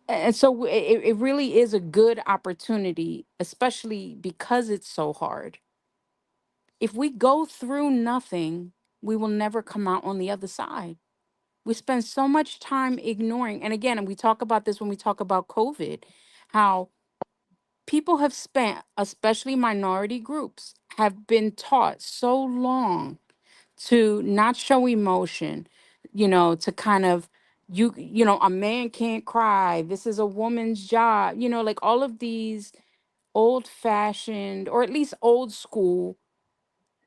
and so it really is a good opportunity, especially because it's so hard. If we go through nothing, we will never come out on the other side. We spend so much time ignoring. And again, and we talk about this when we talk about COVID, how people have spent, especially minority groups, have been taught so long to not show emotion, to kind of, a man can't cry. This is a woman's job, like all of these old fashioned, or at least old school,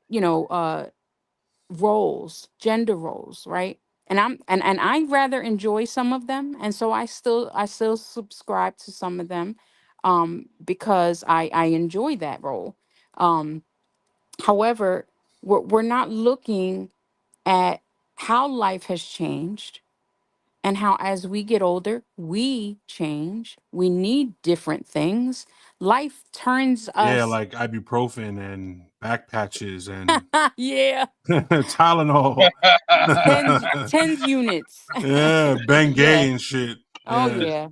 you know, uh, roles, gender roles, right? And I rather enjoy some of them, and so I still subscribe to some of them, because I enjoy that role. Um, However, we're not looking at how life has changed, and how as we get older we change. We need different things. Life turns Yeah, us. like ibuprofen and back patches and Yeah. Tylenol. Tens units. Yeah, Yeah. Bengay and shit. Oh Yeah. yeah.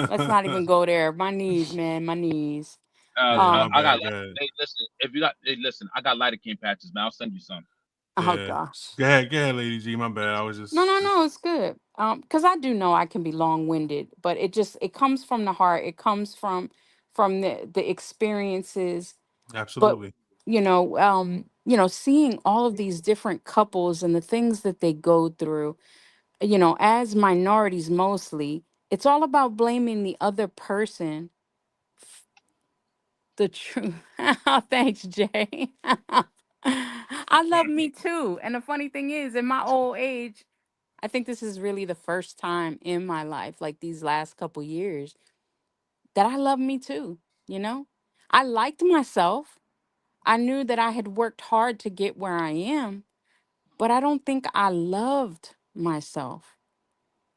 Let's not even go there. My knees, man, my knees. Yeah, my I got. bad. Go ahead. Hey, listen. If you got, hey, listen. I got lidocaine patches, man. I'll send you some. Oh Yeah. gosh. Go ahead, Lady G. My bad. I was No, no, just no, it's good. Because I do know I can be long-winded, but it comes from the heart. It comes from the experiences. But absolutely. seeing all of these different couples and the things that they go through, as minorities mostly, it's all about blaming the other person. The truth. Thanks, Jay. I love me too. And the funny thing is, in my old age, I think this is really the first time in my life, like these last couple years, that I love me too. You know, I liked myself. I knew that I had worked hard to get where I am, but I don't think I loved myself,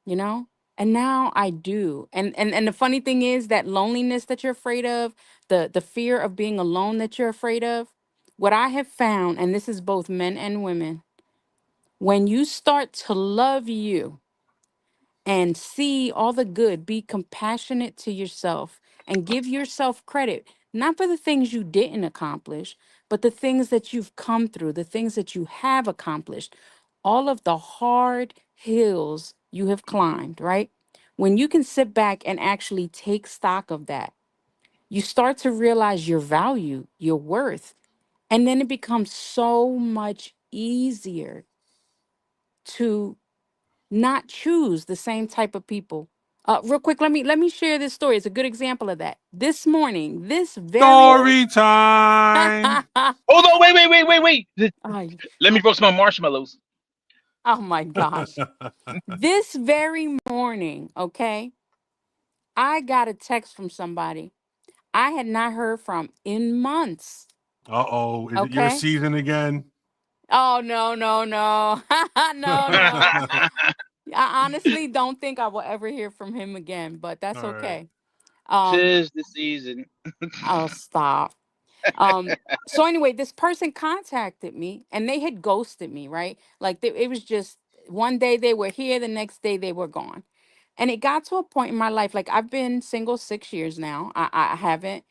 you know? And now I do. And the funny thing is that loneliness that you're afraid of, the fear of being alone that you're afraid of, what I have found, and this is both men and women, when you start to love you and see all the good, be compassionate to yourself and give yourself credit, not for the things you didn't accomplish, but the things that you've come through, the things that you have accomplished, all of the hard hills you have climbed, right? When you can sit back and actually take stock of that, you start to realize your value, your worth, and then it becomes so much easier to not choose the same type of people. Real quick, let me share this story. It's a good example of that. This morning, this very Story time. Hold on, wait. Ay, Let me roast my marshmallows. oh my gosh. This very morning, okay, I got a text from somebody I had not heard from in months. Uh-oh. Is it your Okay. season again? Oh no, no, no. No, no. I honestly don't think I will ever hear from him again, but that's All right. okay. Um, 'Tis the season. oh stop. Um, so anyway, this person contacted me and they had ghosted me, right? Like it was just one day they were here, the next day they were gone. And it got to a point in my life, like I've been single 6 years now. I haven't,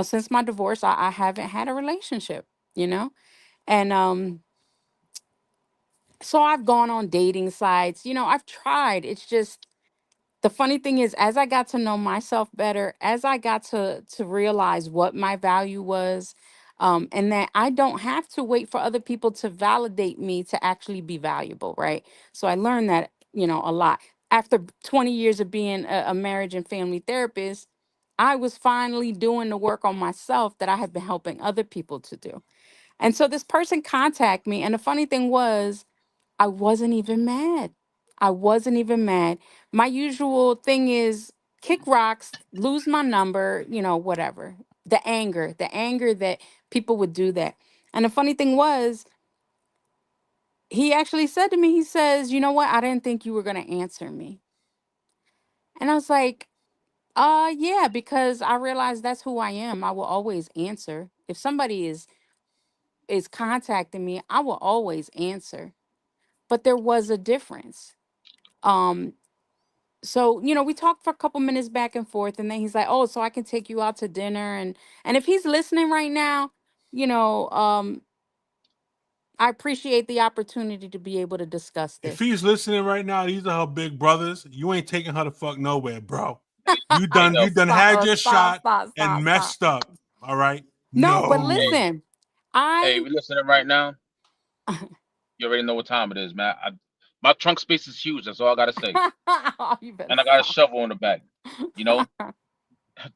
since my divorce, I haven't had a relationship, you know? And so I've gone on dating sites, I've tried. It's just the funny thing is, as I got to know myself better, as I got to realize what my value was, and that I don't have to wait for other people to validate me to actually be valuable, right? So I learned that, a lot. After 20 years of being a marriage and family therapist, I was finally doing the work on myself that I have been helping other people to do. And so this person contacted me, and the funny thing was, I wasn't even mad. I wasn't even mad. My usual thing is kick rocks, lose my number, whatever. The anger that people would do that. And the funny thing was, he actually said to me, he says, "You know what? I didn't think you were going to answer me." And I was like, yeah, because I realized that's who I am. I will always answer. If somebody is contacting me, I will always answer. But there was a difference. Um so we talked for a couple minutes back and forth, and then he's like, "Oh, so I can take you out to dinner." And if he's listening right now, you know I appreciate the opportunity to be able to discuss If this. he's listening right now, these are her big brothers. You ain't taking her to fuck nowhere, bro. You Hey, done no, you done Stop, had your stop, shot stop, and stop, stop. messed up. All right. No, but No. hey, listen, hey, I we listening right now. You already know what time it is, man. My trunk space is huge. That's all I gotta say. oh, you better And I got a stop. shovel in the back. You know,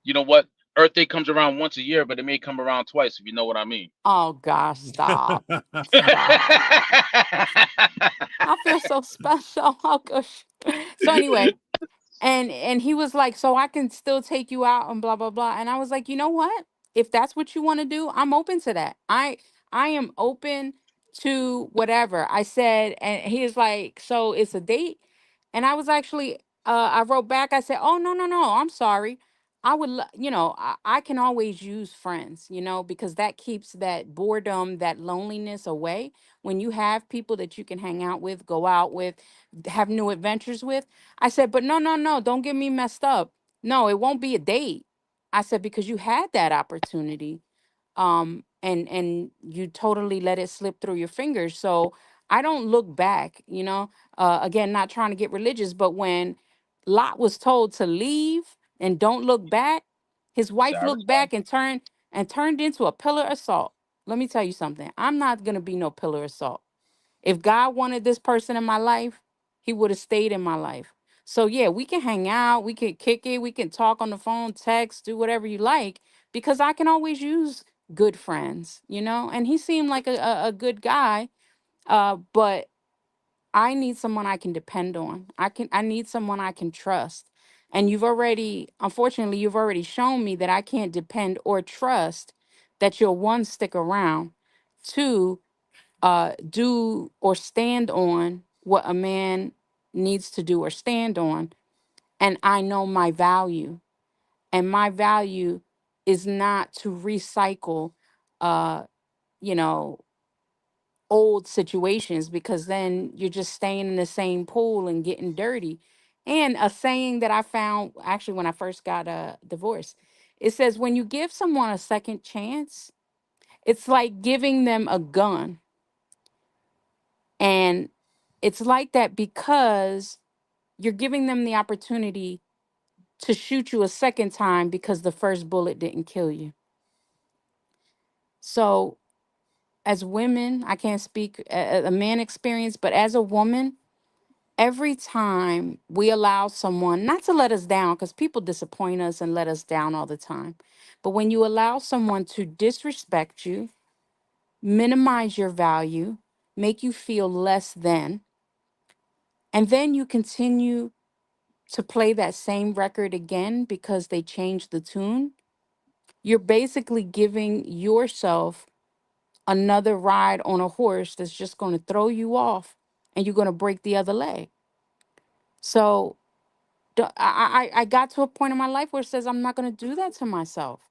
you know what? Earth Day comes around once a year, but it may come around twice, if you know what I mean. Oh gosh, stop, stop. I feel so special. Oh gosh. So anyway, and he was like, "So I can still take you out and blah blah blah." And I was like, "You know what? If that's what you want to do, I'm open to that. I am open to whatever." I said, and he was like, "So it's a date?" And I was actually, I wrote back. I said, "Oh no no no, I'm sorry. I would, I can always use friends, because that keeps that boredom, that loneliness away. When you have people that you can hang out with, go out with, have new adventures with." I said, "But no, no, no, don't get me messed up. No, it won't be a date." I said, "Because you had that opportunity, and you totally let it slip through your fingers. So I don't look back, again, not trying to get religious, but when Lot was told to leave and don't look back, his He said, wife I looked respect. back and turned into a pillar of salt. Let me tell you something. I'm not going to be no pillar of salt. If God wanted this person in my life, he would have stayed in my life. So yeah, we can hang out, we can kick it, we can talk on the phone, text, do whatever you like, because I can always use good friends, And he seemed like a good guy, but I need someone I can depend on. I need someone I can trust. And unfortunately, you've already shown me that I can't depend or trust that you'll, one, stick around, two, do or stand on what a man needs to do or stand on. and I know my value. And my value is not to recycle, uh, you know, old situations, because then you're just staying in the same pool and getting dirty. And a saying that I found actually when I first got a divorce, it says when you give someone a second chance, it's like giving them a gun. And it's like that because you're giving them the opportunity to shoot you a second time because the first bullet didn't kill you. So, as women, I can't speak a man experience, but as a woman, every time we allow someone not to let us down, because people disappoint us and let us down all the time, but when you allow someone to disrespect you, minimize your value, make you feel less than, and then you continue to play that same record again because they changed the tune, you're basically giving yourself another ride on a horse that's just going to throw you off and you're going to break the other leg. So I got to a point in my life where it says I'm not going to do that to myself.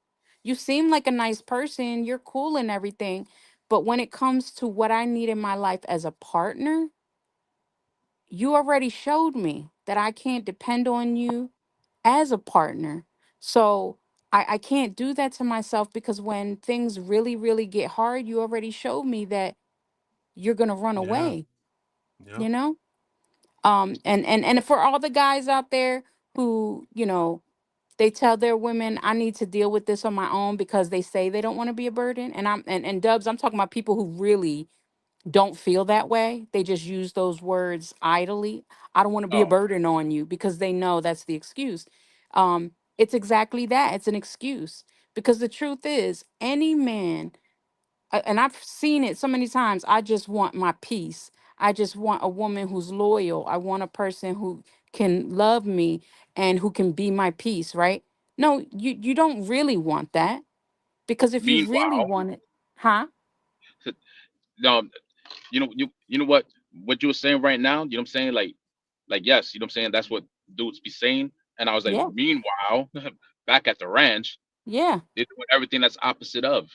You seem like a nice person, you're cool and everything, but when it comes to what I need in my life as a partner, you already showed me that I can't depend on you as a partner. So I can't do that to myself, because when things really, really get hard, you already showed me that you're gonna run Yeah. away, Yep. you know? And for all the guys out there who, they tell their women, I need to deal with this on my own because they say they don't want to be a burden. And Dubs, I'm talking about people who really don't feel that way. They just use those words idly. I don't want to be a Oh, burden on you, because they know that's the excuse. It's exactly that. It's an excuse. Because the truth is, any man, and I've seen it so many times, I just want my peace. I just want a woman who's loyal. I want a person who can love me and who can be my peace, right? No, you don't really want that, because if you really meanwhile, want it, huh? no, you know what you were saying right now. You know what I'm saying? Like yes, you know what I'm saying. That's what dudes be saying. And I was like, Yeah. meanwhile, back at the ranch, Yeah. they're doing everything that's opposite of.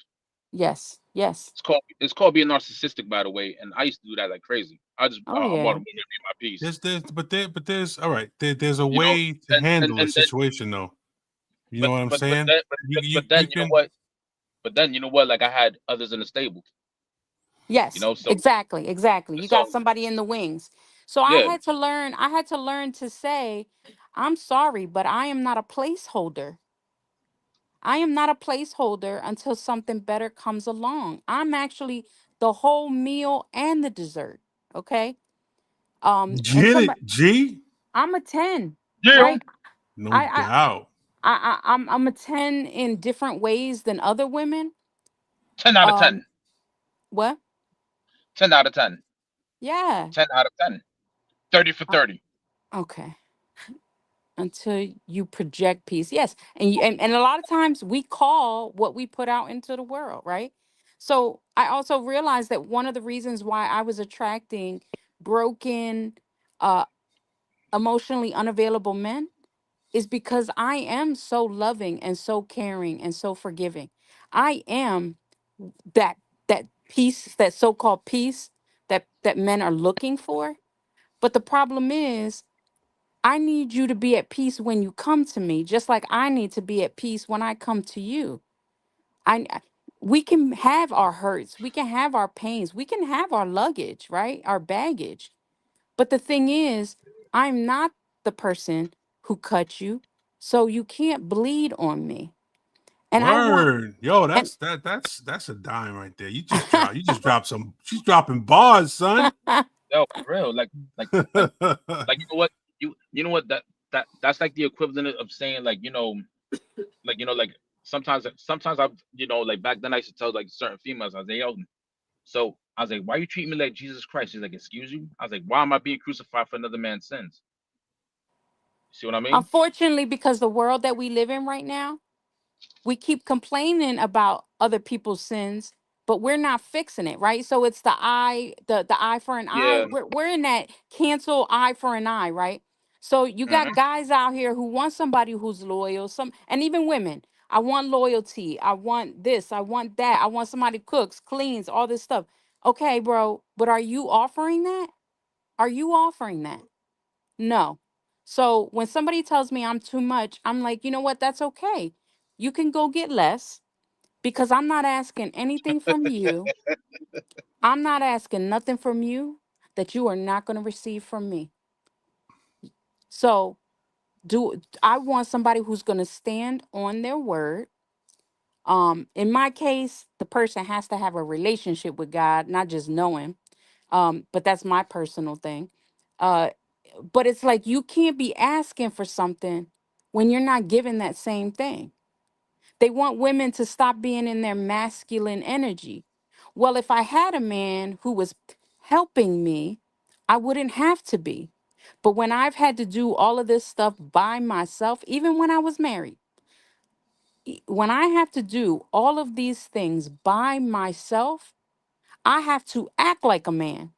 Yes. Yes. It's called being narcissistic, by the way. And I used to do that like crazy. Oh I want yeah. to be my peace. There's all right. There's a You know, way to handle a and then situation though. You know but what I'm but but saying? then You but then you you know can what? But then you know what? Like I had others in the stable. You Yes. know, so Exactly. Exactly. You got so somebody in the wings. So I yeah, had to learn. I had to learn to say, I'm sorry, but I am not a placeholder. I am not a placeholder until something better comes along. I'm actually the whole meal and the dessert. Okay. And get it, G. I'm a 10, yeah, right? No I I doubt. I'm a 10 in different ways than other women. 10 out of Um, 10, what? 10 out of 10, Yeah. 10 out of 10, 30 for Uh, 30. okay. Until you project peace. Yes. And a lot of times we call what we put out into the world, right? So I also realized that one of the reasons why I was attracting broken, uh, emotionally unavailable men is because I am so loving and so caring and so forgiving. I am that that peace, that so-called peace that men are looking for. But the problem is, I need you to be at peace when you come to me, just like I need to be at peace when I come to you. I we can have our hurts, we can have our pains, we can have our luggage, right? Our baggage. But the thing is, I'm not the person who cut you, so you can't bleed on me. And I want Word. Yo, and that's a dime right there. You just dropped some she's dropping bars, son. Yo, for real. Like you know what? You know what that's like the equivalent of saying like sometimes I like back then I used to tell like certain females I was like yo, so I was like, why you treat me like Jesus Christ? She's like, excuse you? I was like, why am I being crucified for another man's sins? See what I mean? unfortunately, because the world that we live in right now, we keep complaining about other people's sins, but we're not fixing it, right? So it's the eye for an eye. Yeah. We're in that cancel eye for an eye, right? So you Hmm. got guys out here who want somebody who's loyal, and even women. I want loyalty. I want this. I want that. I want somebody cooks, cleans, all this stuff. Okay, bro, but are you offering that? Are you offering that? No. So when somebody tells me I'm too much, I'm like, you know what? That's okay. You can go get less because I'm not asking anything from you. I'm not asking nothing from you that you are not going to receive from me. So do I want somebody who's going to stand on their word. In my case, the person has to have a relationship with God, not just know him. But that's my personal thing. Uh but it's like you can't be asking for something when you're not given that same thing. They want women to stop being in their masculine energy. Well, if I had a man who was helping me, I wouldn't have to be. But when I've had to do all of this stuff by myself, even when I was married, when I have to do all of these things by myself, I have to act like a man.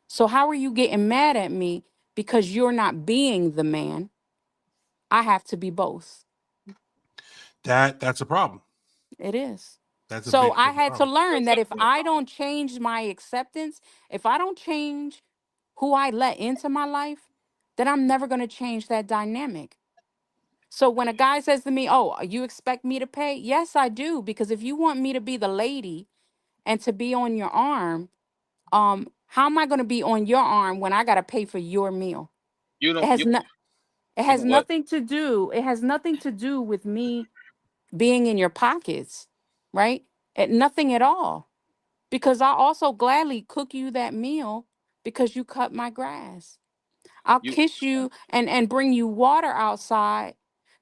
So, how are you getting mad at me because you're not being the man? I have to be both. That's a problem. It is. That's a So big I had to problem. learn That's that if definitely a I problem. don't change my acceptance, if I don't change who I let into my life, then I'm never going to change that dynamic. So when a guy says to me, "Oh, you expect me to pay?" Yes, I do, because if you want me to be the lady and to be on your arm, how am I going to be on your arm when I got to pay for your meal? You It know, has not it you has know what? nothing to do. It has nothing to do with me being in your pockets, right? Nothing at all. Because I also gladly cook you that meal because you cut my grass. I'll You kiss you and bring you water outside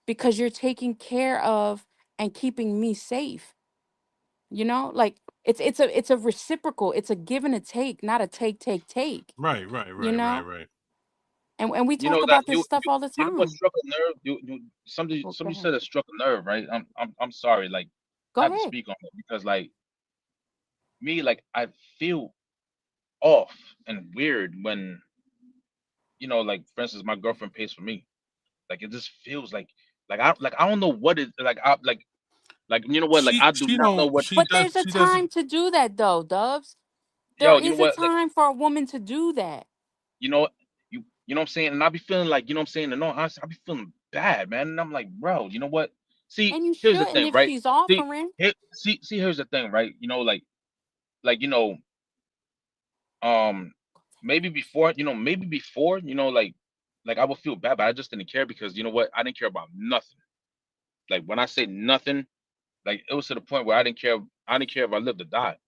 because you're taking care of and keeping me safe. Like it's a reciprocal, it's a give and a take, not a take. Right, right, You right, right, know? right. And we you talk know that about this stuff all the you know what time. struck a nerve? You somebody Well, go somebody ahead. said it struck a nerve, right? I'm sorry, like I Go have to ahead. speak on it because like me, like I feel off and weird when like for instance, my girlfriend pays for me. Like it just feels like I don't know what it like I like you know what like She I do she not know don't what she But does there's a she does time to do that though, Dubs. There yo you know is a what like time for a woman to do that. you know you know what I'm saying, and I be feeling like you know what I'm saying, and no honestly I be feeling bad, man, and I'm like bro, you know what? See, And you here's the shouldn't thing, if right? she's See, offering. here's the thing, right? Like um maybe before like I would feel bad, but I just didn't care because you know what? I didn't care about nothing. Like when I say nothing, like it was to the point where I didn't care if I lived or died.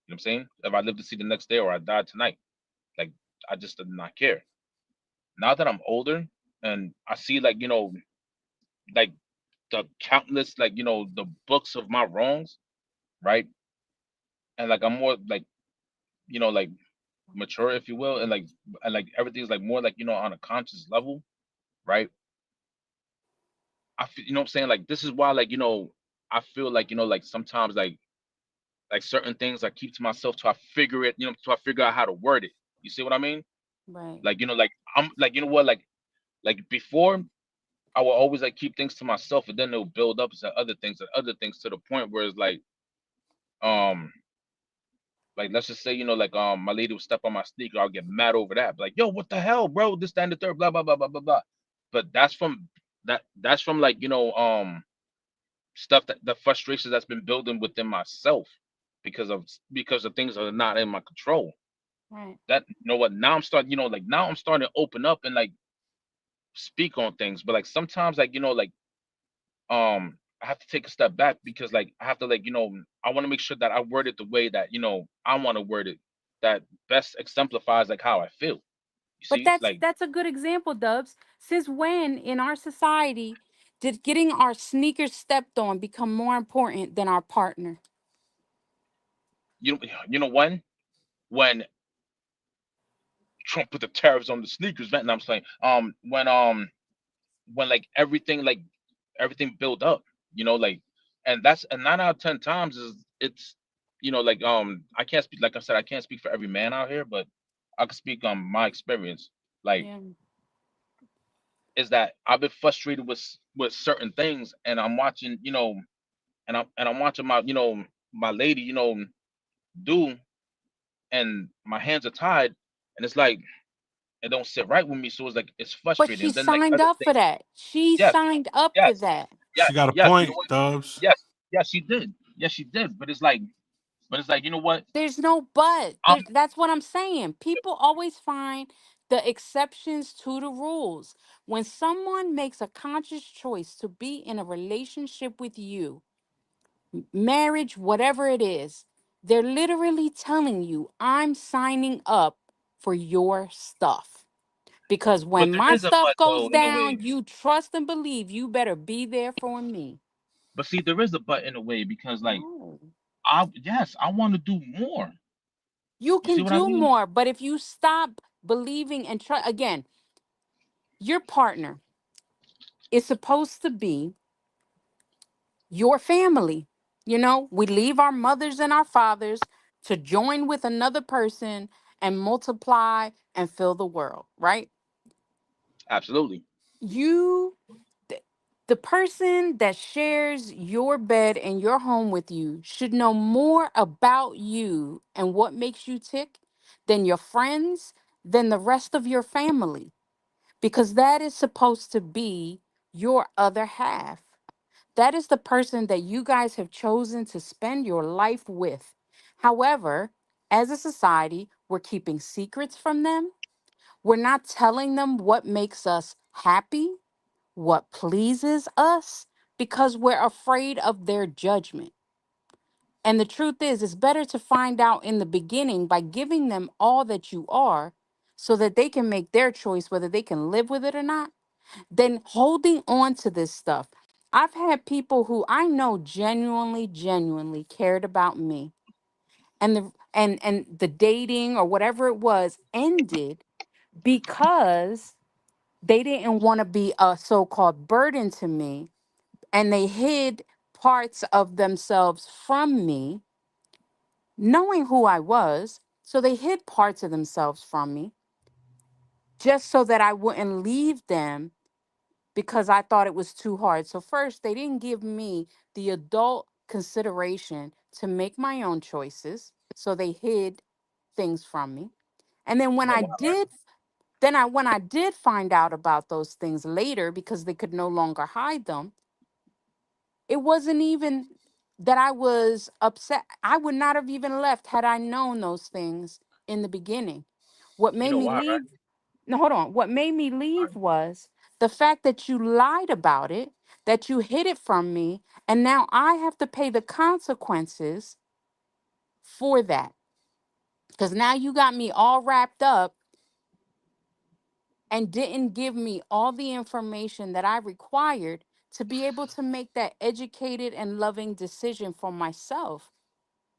You know what I'm saying? If I lived to see the next day or I died tonight. Like I just did not care. Now that I'm older and I see like the countless the books of my wrongs, right? And like I'm more like mature, if you will, and like everything's like more like on a conscious level, right? I feel, you know what I'm saying? Like this is why I feel like like sometimes like certain things I keep to myself till I figure it, till I figure out how to word it. You see what I mean? Right. Like like I'm like you know what like before I will always like keep things to myself, and then they'll build up to other things to the point where it's um like let's just say my lady will step on my sneaker, I'll get mad over that, like yo, what the hell, bro? This, that, and the third, blah blah blah blah blah blah. But that's from like stuff that the frustrations that's been building within myself because of things that are not in my control. Right. That you know what now I'm starting like now I'm starting to open up and like speak on things, but like sometimes I have to take a step back because like I have to I want to make sure that I word it the way that I want to word it, that best exemplifies like how I feel. You But see, that's like that's a good example, Dubs. Since when in our society did getting our sneakers stepped on become more important than our partner? you know you know when Trump put the tariffs on the sneakers, man. I'm saying when everything built up, like, and 9 out of 10 times it's I can't speak, like I said, I can't speak for every man out here, but I can speak on my experience. Like Yeah. is that I've been frustrated with certain things, and I'm watching, and I'm watching my, my lady, do, and my hands are tied, and it's like it don't sit right with me. So it's like it's But frustrating. she And then like signed other up for things, that. She yes, signed up for yes, that. yes, She got a yes. You know point, what? Dubs. Yes, yes, she did. Yes, she did. But it's like, you know what? There's no but. I'm That's what I'm saying. People always find the exceptions to the rules. When someone makes a conscious choice to be in a relationship with you, marriage, whatever it is, they're literally telling you, I'm signing up for your stuff. Because but when there my is a stuff but goes though in a down, way. you trust and believe you better be there for me. But see, there is a but in a way because like No. I want to do more. You You see can what I do mean? more, but if you stop believing and try again, your partner is supposed to be your family. You know, we leave our mothers and our fathers to join with another person and multiply and fill the world, right? Absolutely. You, th- the person that shares your bed and your home with you should know more about you and what makes you tick than your friends, than the rest of your family, because that is supposed to be your other half. That is the person that you guys have chosen to spend your life with. However, as a society, we're keeping secrets from them. We're not telling them what makes us happy, what pleases us, because we're afraid of their judgment. And the truth is, it's better to find out in the beginning by giving them all that you are so that they can make their choice whether they can live with it or not, than holding on to this stuff. I've had people who I know genuinely cared about me, and the dating or whatever it was ended because they didn't want to be a so-called burden to me, and they hid parts of themselves from me, knowing who I was. So they hid parts of themselves from me just so that I wouldn't leave them because I thought it was too hard. So, first, they didn't give me the adult consideration to make my own choices. So they hid things from me. And then You when know I why, right? did, then I when I did find out about those things later because they could no longer hide them, it wasn't even that I was upset. I would not have even left had I known those things in the beginning. What You made know me why, right? leave No, hold on. What made me leave was the fact that you lied about it, that you hid it from me, and now I have to pay the consequences for that. Because now you got me all wrapped up and didn't give me all the information that I required to be able to make that educated and loving decision for myself.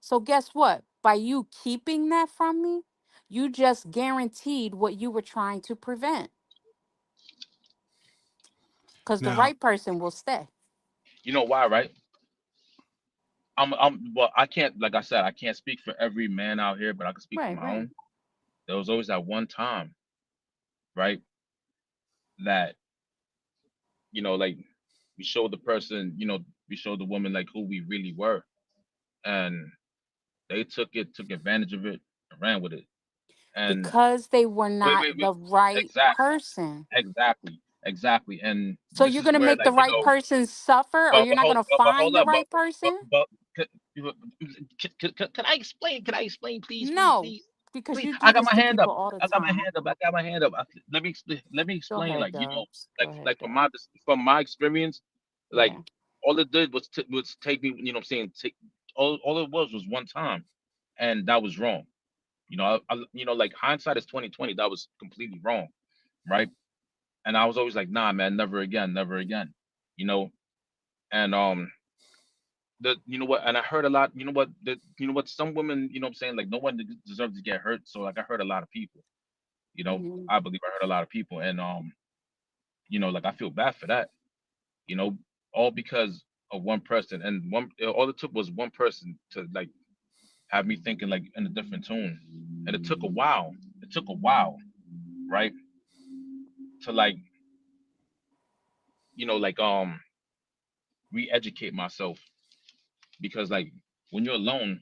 So, guess what? By you keeping that from me, you just guaranteed what you were trying to prevent because the Now, right person will stay. You know why, right? Well, I can't, like I said, I can't speak for every man out here, but I can speak for Right, my right. own. There was always that one time, right? That, like we showed the person, we showed the woman like who we really were. And they took advantage of it and ran with it. And Because they were wait, not wait, wait. the right Exactly, person. exactly, exactly. And So this you're is going to where, make the like, right person suffer, or you're not going to but find hold the up, right person? but could, can I explain? Can I explain, please, please, No, please? because Please, you I do got this my to hand up. people all the I got my time. hand up. I got my hand up. Let me explain. Let me Go explain. ahead, Like, Dubs. Go ahead, like Dubs. from my experience, like Yeah. all it did was take me. You know what I'm saying? All it was one time, and that was wrong. Like hindsight is 2020. That was completely wrong, right? And I was always like, nah, man, never again, never again. You know, and and I heard a lot. Some women, you know what I'm saying, like no one deserves to get hurt. So like I heard a lot of people. Hmm. I believe I heard a lot of people, and like I feel bad for that. You know, all because of one person, and all it took was one person to like have me thinking like in a different tune, and it took a while. It took a while, right, to like like re-educate myself, because like when you're alone,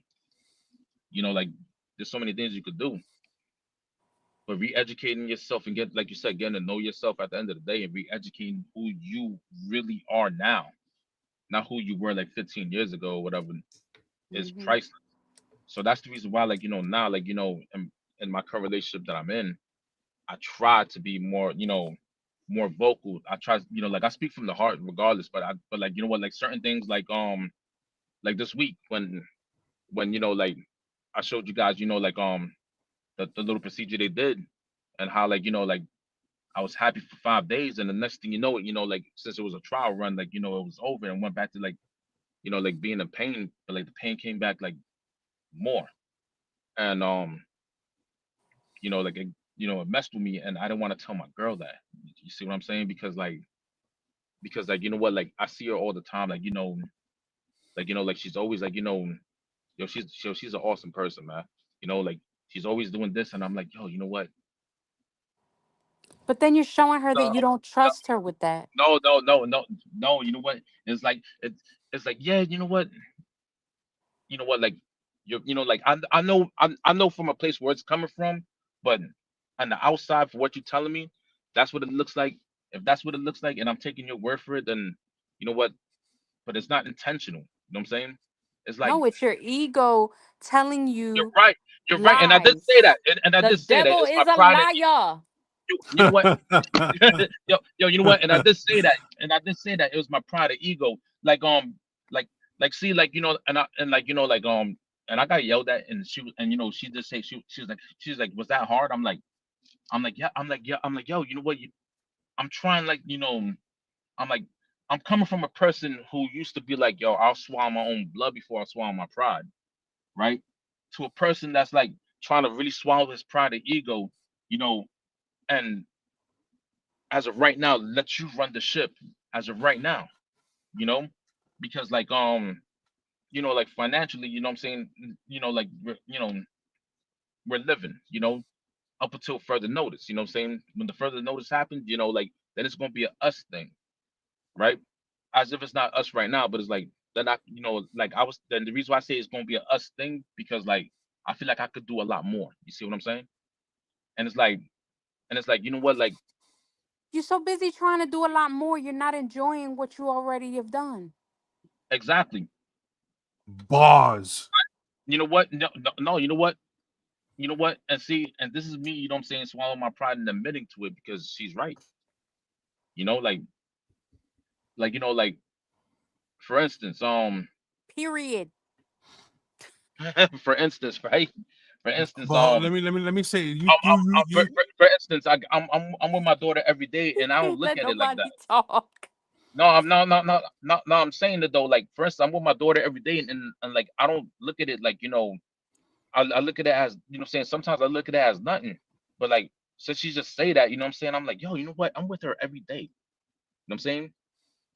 like there's so many things you could do. But re-educating yourself and get, like you said, getting to know yourself at the end of the day, and re-educating who you really are now, not who you were like 15 years ago or whatever, is Hmm. priceless. So that's the reason why, like, now, like, in my current relationship that I'm in, I try to be more, more vocal. I try, like I speak from the heart regardless, but like, what, like certain things, like this week when, like I showed you guys, like, the little procedure they did, and how, like, like I was happy for 5 days, and the next thing you know, like since it was a trial run, like, it was over and went back to like, like being in pain, but like the pain came back like more. And like it messed with me, and I didn't want to tell my girl that. You see what I'm saying? Because what, like I see her all the time, like, like she's always like, she's an awesome person, man. Like she's always doing this, and I'm like, yo, you know what? But then you're showing her that No, you don't trust her with that. no, no, no, no, no. You know what? It's like, yeah, like like I know from a place where it's coming from, but on the outside, for what you're telling me, that's what it looks like. If that's what it looks like, and I'm taking your word for it, then you know what? But it's not intentional. You know what I'm saying? It's like, No, it's your ego telling you're you right, you're right, and I did say lies. that, and I The did say that devil it's my is a pride. liar. You know what? Yo, you know what? And I did say that, it was my pride and ego. Like, like, see, like, and like, like, and I got yelled at, and and she just say, she's like, was that hard? Yeah, I'm like, yo, you know what? I'm trying, like, I'm like, I'm coming from a person who used to be like, yo, I'll swallow my own blood before I swallow my pride, right? To a person that's like trying to really swallow his pride and ego, you know, and as of right now, let you run the ship as of right now, you know, because like, like financially, what I'm saying, like we're living, up until further notice, what I'm saying. When the further notice happens, like then it's gonna be a us thing, right? As if it's not us right now, but it's like then I, like I was, then the reason why I say it's gonna be a us thing, because like I feel like I could do a lot more. You see what I'm saying? And it's like, you know what, like You're so busy trying to do a lot more, you're not enjoying what you already have done. exactly. Bars. You know what? No, no, no, you know what? And see, and this is me, I'm saying, swallow my pride and admitting to it, because she's right. Like, like for instance, Period. for instance, right? For instance, But let me say for instance, I'm with my daughter every day, He and I don't can't look let at it like that. nobody talk. No, I'm no, no, no, no, no. I'm saying that though. Like, for instance, I'm with my daughter every day, and like I don't look at it like, I look at it as, what I'm saying, sometimes I look at it as nothing. But like, since she just say that, what I'm saying, I'm like, yo, you know what? I'm with her every day. You know what I'm saying?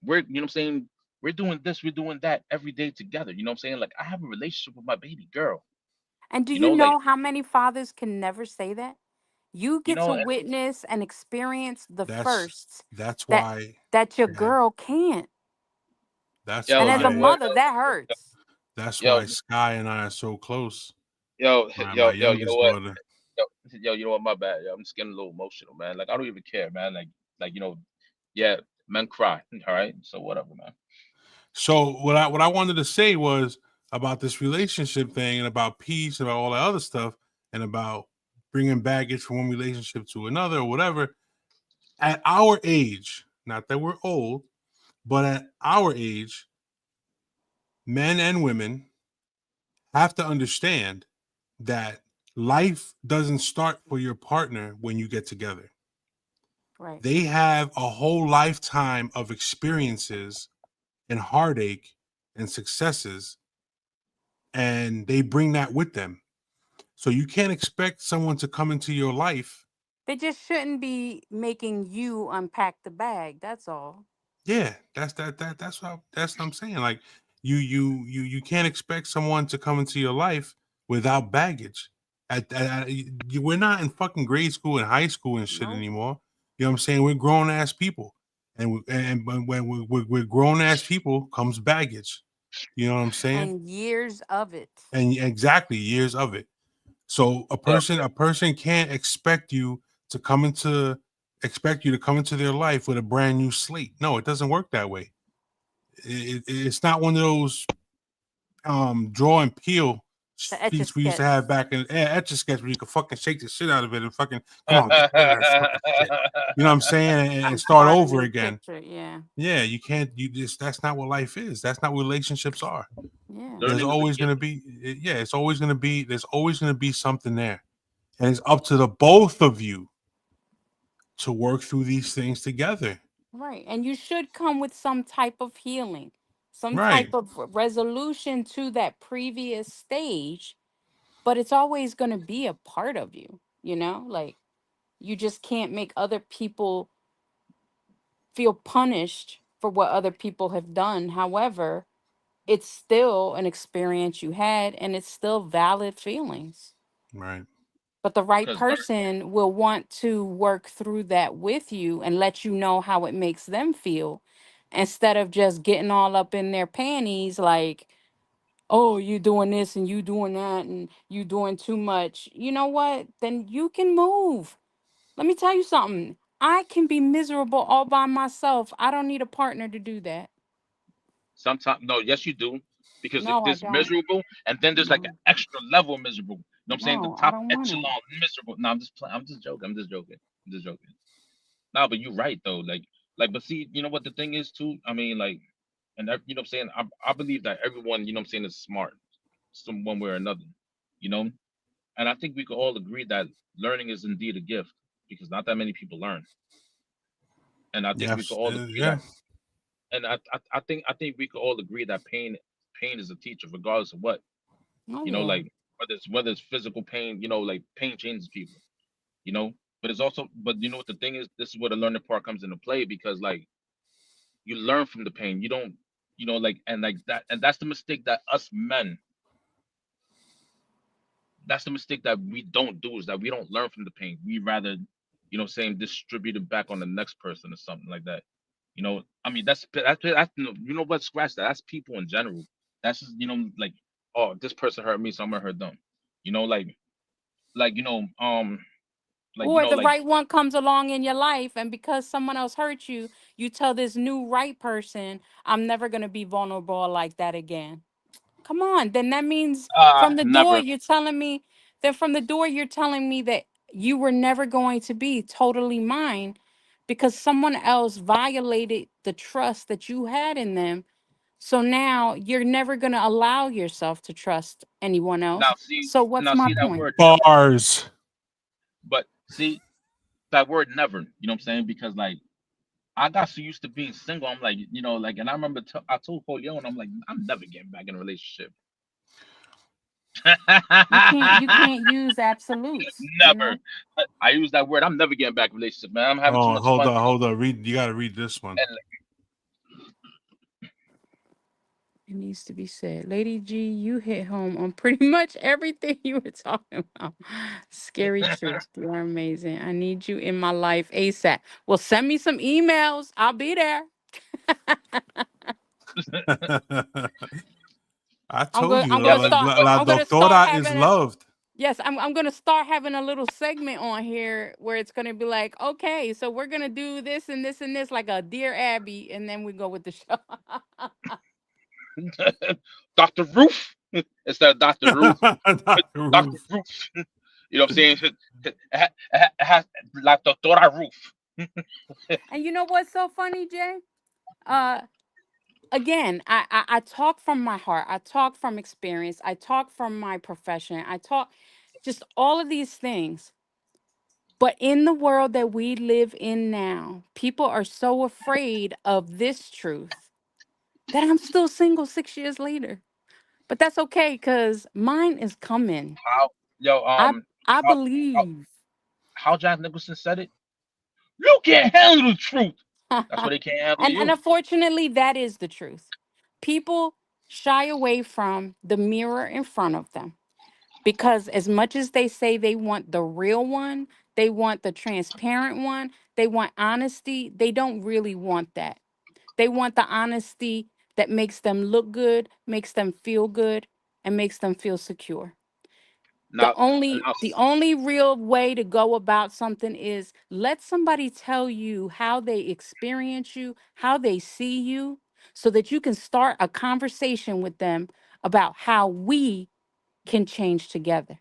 We're, what I'm saying, we're doing this, we're doing that every day together. You know what I'm saying? Like, I have a relationship with my baby girl. And do You you know, like, know how many fathers can never say that? You you get to know, and witness and experience the that's firsts that's that why that your yeah, girl can't. that's And yo, as you a know why what? mother, that hurts. that's Yo, why Sky and I are so close. My you know youngest what? daughter. You know what? My bad. Yo, I'm just getting a little emotional, man. Like, I don't even care, man. Like, yeah, men cry. All right, so whatever, man. So what I wanted to say was about this relationship thing and about peace and about all that other stuff and about bringing baggage from one relationship to another or whatever. At our age, not that we're old, but at our age, men and women have to understand that life doesn't start for your partner when you get together. Right. They have a whole lifetime of experiences and heartache and successes, and they bring that with them. So you can't expect someone to come into your life. They just shouldn't be making you unpack the bag. That's all. Yeah, that's what I'm saying. Like you can't expect someone to come into your life without baggage. We're not in fucking grade school and high school and shit No. anymore. You know what I'm saying? We're grown ass people. And when we're grown ass people comes baggage. You know what I'm saying? And years of it. And exactly years of it. So a person can't expect you to come into their life with a brand new slate. No, it doesn't work that way. It's not one of those draw and peel The Etch a sheets we used to have Sketch. back in Etch a Sketch where you could fucking shake the shit out of it and fucking come on, get rid of that fucking shit. You know what I'm saying? And start Start a over new again. picture, yeah. Yeah, you can't. That's not what life is. That's not what relationships are. Yeah. There's Learning is a always going to gift. be. Yeah, it's always going to be. There's always going to be something there, and it's up to the both of you to work through these things together. Right. And you should come with some type of healing, some Right. type of resolution to that previous stage, but it's always going to be a part of you, you know? Like you just can't make other people feel punished for what other people have done. However, it's still an experience you had and it's still valid feelings. Right. But the right Because person will want to work through that with you and let you know how it makes them feel instead of just getting all up in their panties like, oh, you doing this and you doing that and you doing too much. You know what? Then you can move. Let me tell you something. I can be miserable all by myself. I don't need a partner to do that. sometimes, no, yes, you do. Because No, I there's don't. miserable, and then there's like an No, extra level miserable. You know what I'm saying? The no, I top don't want it. echelon miserable. No, I'm just playing. I'm just joking. I'm just joking. I'm just joking. No, but you're right though. But see, you know what the thing is too. I mean, like, you know what I'm saying. I believe that everyone, you know what I'm saying, is smart, some one way or another. You know, and I think we could all agree that learning is indeed a gift because not that many people learn, and I think we could Yes. all agree Yeah. that. And I think we could all agree that pain is a teacher, regardless of what. Oh, You know, yeah. like whether it's physical pain, you know, like pain changes people. You know, but it's also, but you know what the thing is, this is where the learning part comes into play because like you learn from the pain. You don't, you know, like and like that, and that's the mistake that us men. That's the mistake that we don't do is that we don't learn from the pain. We rather, you know, saying distribute it back on the next person or something like that. You know, I mean that's you know what, scratch that. That's people in general. That's just, you know, like, oh, this person hurt me, so I'm gonna hurt them. You know, like you know, Or the like right one comes along in your life, and because someone else hurt you, you tell this new right person, I'm never going to be vulnerable like that again. Come on. Then that means from the door, never. you're telling me, then from the door, you're telling me that you were never going to be totally mine because someone else violated the trust that you had in them. So now you're never going to allow yourself to trust anyone else. So what's Now my see that point? word never. Bars. But see that word never. You know what I'm saying? Because like I got so used to being single. I'm like, you know, like, and I remember I told Corleone, I'm like, I'm never getting back in a relationship. You can't use absolutes, you Never. know? I use that word. I'm never getting back in a relationship, man. I'm having too Oh, much fun. hold on. Read. You got to read this one. And It needs to be said. Lady G, you hit home on pretty much everything you were talking about. Scary truth. You are amazing. I need you in my life ASAP. Well, send me some emails. I'll be there. I I'm told going you, I'm yeah, going to start but la I'm going to start doctora is having a loved. yes, I'm going to start having a little segment on here where it's going to be like, "Okay, so we're going to do this and this and this like a Dear Abby and then we go with the show." Dr. Roof instead of Dr. Roof, Dr. Dr. Ruth. Roof. You know what I'm saying? La Doctora Roof. And you know what's so funny, Jay? Uh Again, I talk from my heart. I talk from experience. I talk from my profession. I talk just all of these things. But in the world that we live in now, people are so afraid of this truth that I'm still single 6 years later. But that's okay because mine is coming. How, yo, I I how, how, believe. how Jack Nicholson said it? You can't handle the truth. That's why they can't handle And you. unfortunately, that is the truth. People shy away from the mirror in front of them. Because as much as they say they want the real one, they want the transparent one, they want honesty, they don't really want that. They want the honesty that makes them look good, makes them feel good, and makes them feel secure. The Now, only now, the only real way to go about something is let somebody tell you how they experience you, how they see you, so that you can start a conversation with them about how we can change together.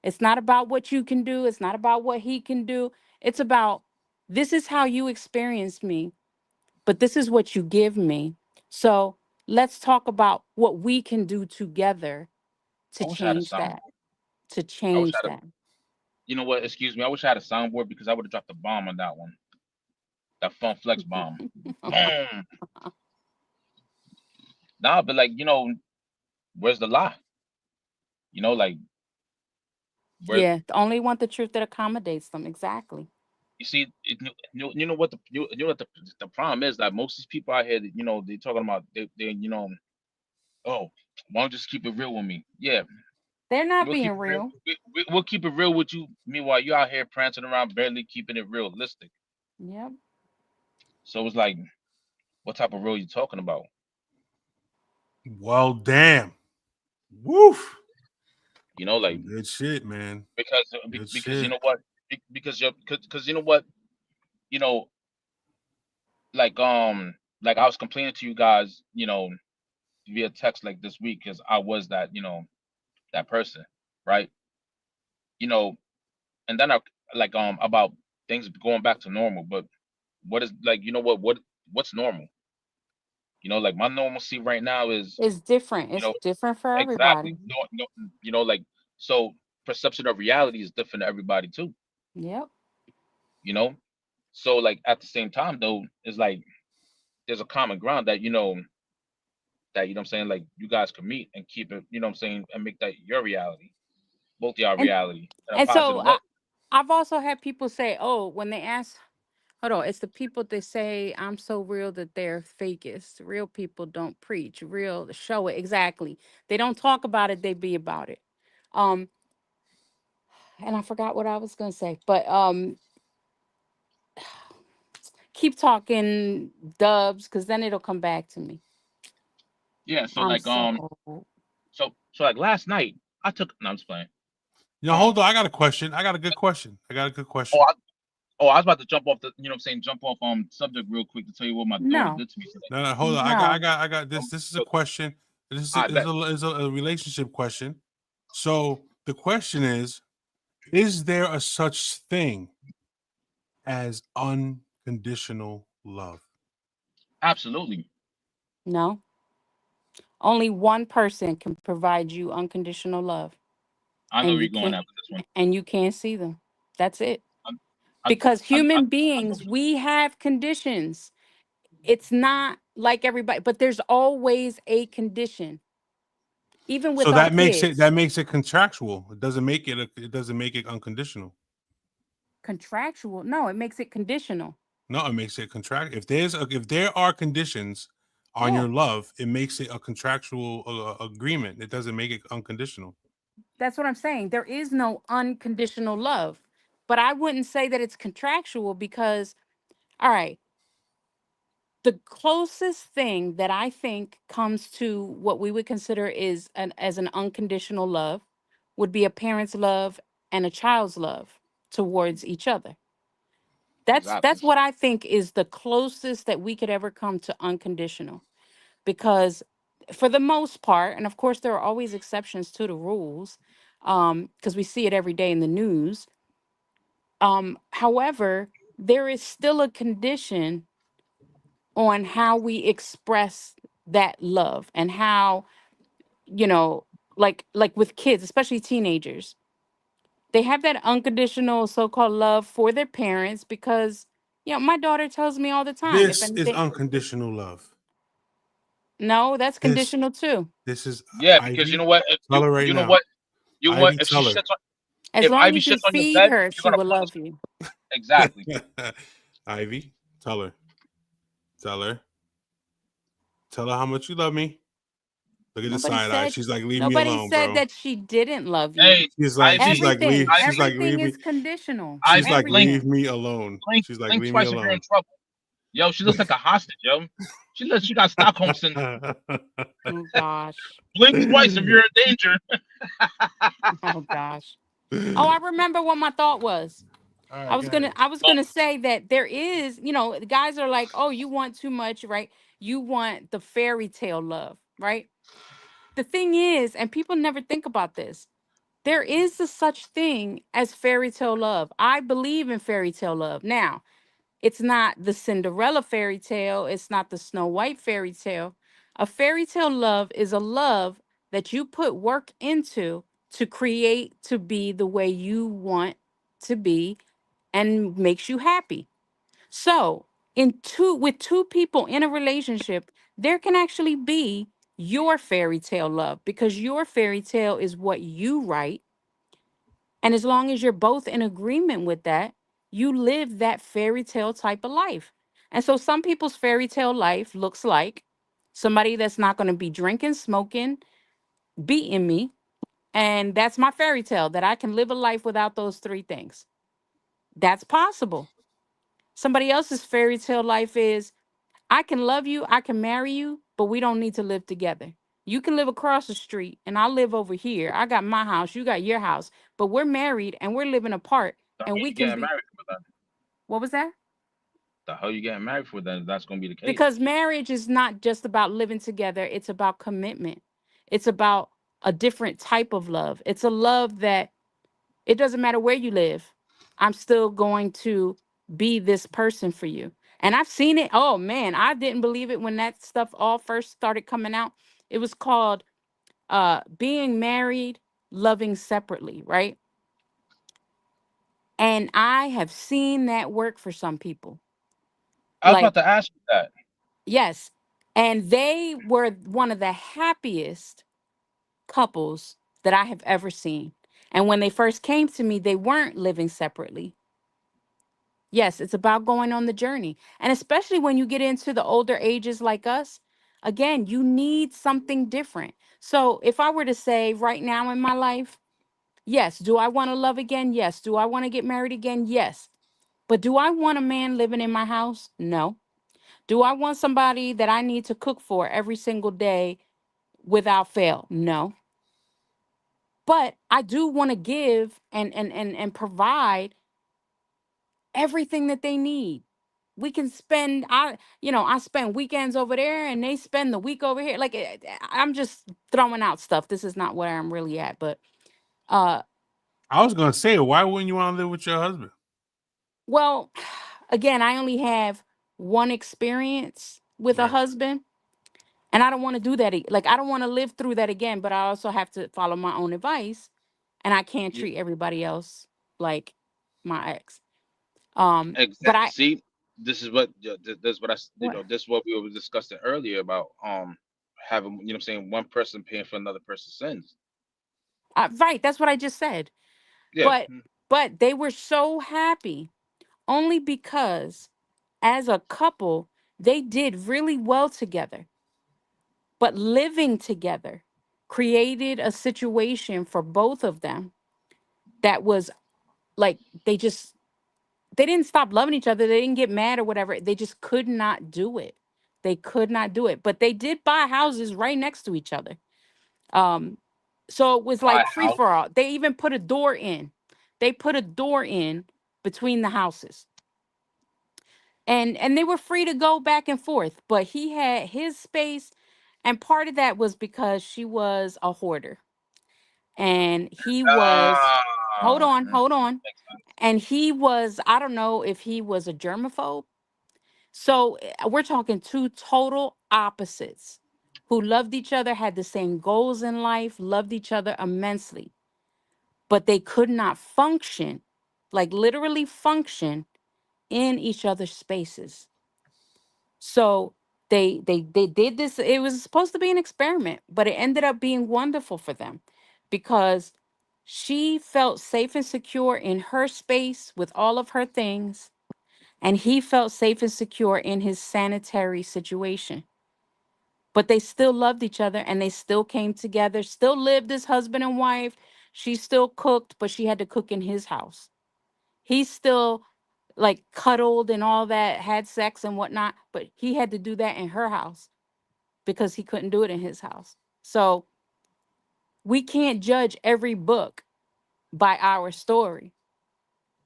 It's not about what you can do, it's not about what he can do. It's about this is how you experience me, but this is what you give me. So let's talk about what we can do together to I wish I had a change soundboard. that, to I wish I change had a, that. you know what? Excuse me. I wish I had a soundboard because I would have dropped a bomb on that one. That Fun Flex bomb. Boom. Nah, but like, where's the lie? Like, where Yeah, only want the truth that accommodates them. Exactly. you see, you know what the problem is that most of these people out here, they talking about oh, why don't you just keep it real with me? Yeah, They're not we'll keep being it real. real. We'll keep it real with you. Meanwhile, you out here prancing around, barely keeping it realistic. Yep. So it's like, what type of real you talking about? Well, damn. Woof. Like Some good shit, man. Good because you shit. know what? Because you know what? You know, like I was complaining to you guys, via text like this week because I was that person, right? You know, and then I like about things going back to normal, but what is like what's normal? Like my normalcy right now is It's different. you It's know different for exactly everybody. no, like so perception of reality is different to everybody too. Yep. You know, so like at the same time though, it's like there's a common ground that that what I'm saying, like you guys can meet and keep it, what I'm saying, and make that your reality, both y'all And reality in a and so positive way. I've also had people say, "Oh, when they ask, hold on, it's the people that say I'm so real that they're fakest. Real people don't preach. Real show it exactly. They don't talk about it. They be about it." Um, and I forgot what I was gonna say, but keep talking, Dubs, because then it'll come back to me. Yeah, so I'm like so old. so like last night I took no, I'm just playing. Hold Um on. I got a question. I got a good question. I got a good oh question. I was about to jump off the what I'm saying, jump off subject real quick to tell you what my daughter No, did to me today. No, hold on. no. I got this. This is a So question. This I bet. is a relationship question. So the question is there a such thing as unconditional love? Absolutely. No. Only one person can provide you unconditional love, I know and where you you're going can't at with this one. and you can't see them. That's it. I, I, Because I human know beings, we have conditions. It's not like everybody, but there's always a condition, even So with our kids. that makes it contractual. It doesn't make it unconditional. Contractual. No, it makes it conditional. No, it makes it contract. If there are conditions on Yeah. your love, it makes it a contractual agreement. It doesn't make it unconditional. That's what I'm saying. There is no unconditional love. But I wouldn't say that it's contractual because, all right, the closest thing that I think comes to what we would consider is as an unconditional love would be a parent's love and a child's love towards each other. That's exactly. what I think is the closest that we could ever come to unconditional, because for the most part, and of course there are always exceptions to the rules, because we see it every day in the news. However, there is still a condition on how we express that love and how, you know, like with kids, especially teenagers, they have that unconditional so-called love for their parents because, my daughter tells me all the time, if This is anything. unconditional love. No, that's This conditional too. this is Yeah, because you know Ivy. what? If Tell her right you know now. what? You know what? Ivy, If she tell her. shits on As if long Ivy as you shits on your feed bed, her, you're she gonna will punish love you. exactly. Ivy, tell her. Tell her. Tell her how much you love me. Look at the Nobody side eye. said She's like, leave me nobody alone, said bro. that she didn't love you. Hey, She's Ivy, like, leave. Everything, She's like, everything leave me. is conditional. She's like, leave Everything. me alone. blink, She's like, blink leave me twice if you're in alone. trouble. Yo, she looks like a hostage, yo. She got Stockholm syndrome. Oh gosh. Blink twice if you're in danger. Oh gosh. Oh, I remember what my thought was. All I right, was go gonna ahead. I was gonna say that there is, the guys are like, oh, you want too much, right? You want the fairy tale love, right? The thing is, and people never think about this, there is a such thing as fairy tale love. I believe in fairy tale love. Now, it's not the Cinderella fairy tale, it's not the Snow White fairy tale. A fairy tale love is a love that you put work into to create to be the way you want to be and makes you happy. So, with two people in a relationship, there can actually be your fairy tale love because your fairy tale is what you write, and as long as you're both in agreement with that, you live that fairy tale type of life. And so some people's fairy tale life looks like somebody that's not going to be drinking, smoking, beating me, and that's my fairy tale that I can live a life without those three things. That's possible. Somebody else's fairy tale life is I can love you, I can marry you, but we don't need to live together. You can live across the street and I live over here. I got my house, you got your house, but we're married and we're living apart The hell and we you can getting be. married for that? What was that? The hell you getting married for that? If that's gonna be the case. Because marriage is not just about living together, it's about commitment. It's about a different type of love. It's a love that it doesn't matter where you live. I'm still going to be this person for you. And I've seen it. Oh man, I didn't believe it when that stuff all first started coming out. It was called being married, loving separately, right? And I have seen that work for some people. I was about Like, to ask you that. yes. And they were one of the happiest couples that I have ever seen. And when they first came to me, they weren't living separately. Yes, it's about going on the journey. And especially when you get into the older ages like us, again, you need something different. So if I were to say right now in my life, yes, do I want to love again? Yes. Do I want to get married again? Yes. But do I want a man living in my house? No. Do I want somebody that I need to cook for every single day without fail? No. But I do want to give and provide everything that they need. We can spend I spend weekends over there and they spend the week over here. Like I'm just throwing out stuff. This is not where I'm really at, but uh I was gonna say, why wouldn't you want to live with your husband? well, again, I only have one experience with a Right. husband and I don't want to do that. Like I don't want to live through that again, but I also have to follow my own advice and I can't Yeah, treat everybody else like my ex. But exactly. I See, this is what this is what what this is what we were discussing earlier about having what I'm saying, one person paying for another person's sins. right, that's what I just said. Yeah. But they were so happy only because as a couple they did really well together. But living together created a situation for both of them that was like they didn't stop loving each other. They didn't get mad or whatever. They just could not do it. They could not do it. But they did buy houses right next to each other. Um, so it was Buy like a free house. for all. They even put a door in. They put a door in between the houses. And they were free to go back and forth, but he had his space, and part of that was because she was a hoarder. And he was Ah, hold on. makes sense. And he was, I don't know if he was a germaphobe. So we're talking two total opposites who loved each other, had the same goals in life, loved each other immensely, but they could not function, like literally function in each other's spaces. So they did this. It was supposed to be an experiment, but it ended up being wonderful for them because she felt safe and secure in her space with all of her things, and he felt safe and secure in his sanitary situation. but they still loved each other and they still came together, still lived as husband and wife. She still cooked, but she had to cook in his house. He still like cuddled and all that, had sex and whatnot, but he had to do that in her house because he couldn't do it in his house. So we can't judge every book by our story.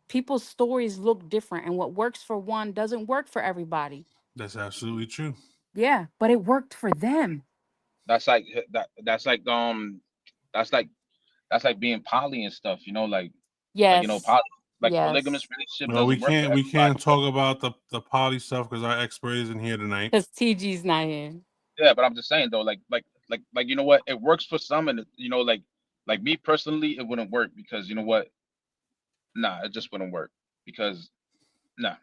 People's stories look different, and what works for one doesn't work for everybody. That's absolutely true. Yeah, but it worked for them. That's like that's like that's like being poly and stuff. Yes. Poly, like polygamous Yes. relationship Well, we doesn't work for can't we everybody. can't talk about the poly stuff because our expert isn't here tonight. Because TG's not here. Yeah, but I'm just saying though, like you know what, it works for some, and like me personally, it wouldn't work because you know what, nah, it just wouldn't work because nah,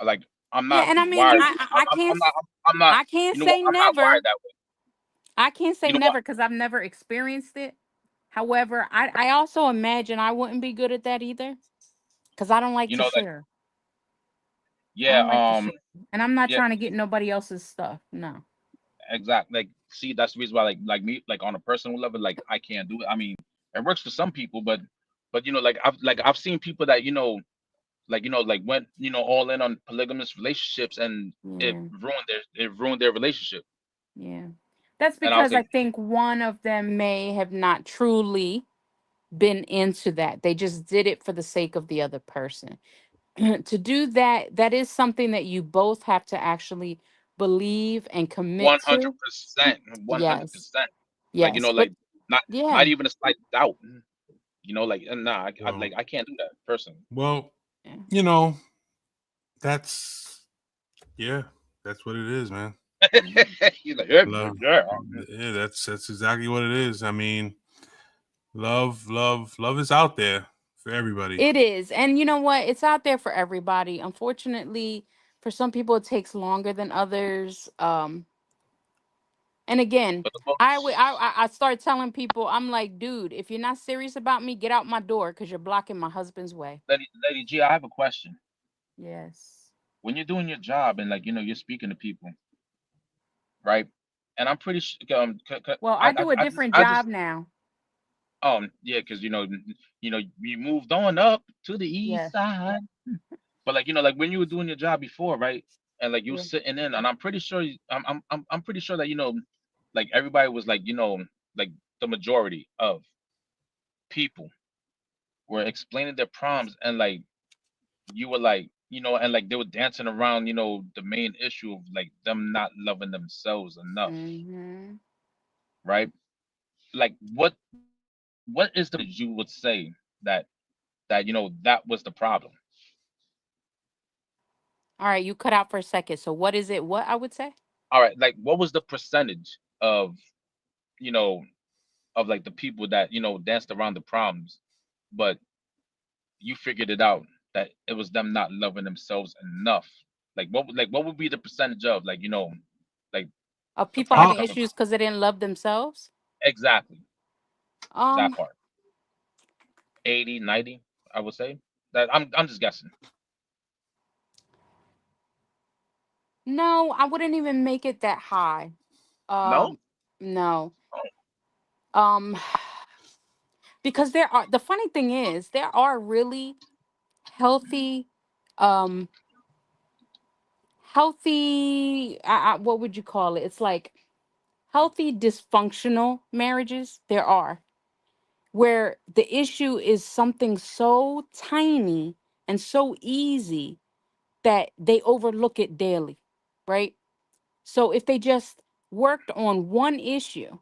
like I'm Yeah, not and I mean, wired. I'm not. I can't You know what? say I'm not wired never. that way. I can't say You know what? never because I've never experienced it. However, I also imagine I wouldn't be good at that either because I don't like You to know, like share. I yeah, don't like to share, and I'm not yeah, trying to get nobody else's stuff. No. exactly. Like, see, that's the reason why, like me, like on a personal level, like I can't do it. I mean, it works for some people, but like I've seen people that like went all in on polygamous relationships, and Yeah. it ruined their relationship. Yeah. That's And I was because I like, think one of them may have not truly been into that. They just did it for the sake of the other person. To do that, that is something that you both have to actually believe and commit to. 100%, one hundred Yes. percent. Like Yes. But like not yeah. even a slight doubt. Like and nah, Well, I can't do that personally. well, Yeah. you know, that's yeah, that's what it is, man. He's like, yeah, Love, yeah. yeah, that's exactly what it is. I mean, love is out there for everybody. It is. And you know what? It's out there for everybody. Unfortunately, for some people it takes longer than others. And again, But the I start telling people, I'm like, dude, if you're not serious about me, get out my door because you're blocking my husband's way. Lady G, I have a question. Yes. When you're doing your job and you're speaking to people, right? And I'm pretty sure Well, I do a different job now. yeah, because we moved on up to the Yeah. east side. But like when you were doing your job before, right? And like you were Yeah. sitting in, and I'm pretty sure I'm pretty sure that like everybody was like like the majority of people were explaining their problems, and like you were like and like they were dancing around the main issue of like them not loving themselves enough, Hmm. right? Like what is the you would say that that was the problem? All right, you cut out for a second. So what is it? What I would say? All right, like what was the percentage of you know of like the people that danced around the problems, but you figured it out that it was them not loving themselves enough? What would be the percentage of like Of the people problem having How coming from? issues because they didn't love themselves? Exactly, that Um, part. 80, 90, I would say. That I'm just guessing. no, I wouldn't even make it that high. No. No. Oh, Um, because the funny thing is there are really healthy, um, what would you call it? It's like healthy dysfunctional marriages. There are where the issue is something so tiny and so easy that they overlook it daily, right? So if they just worked on one issue,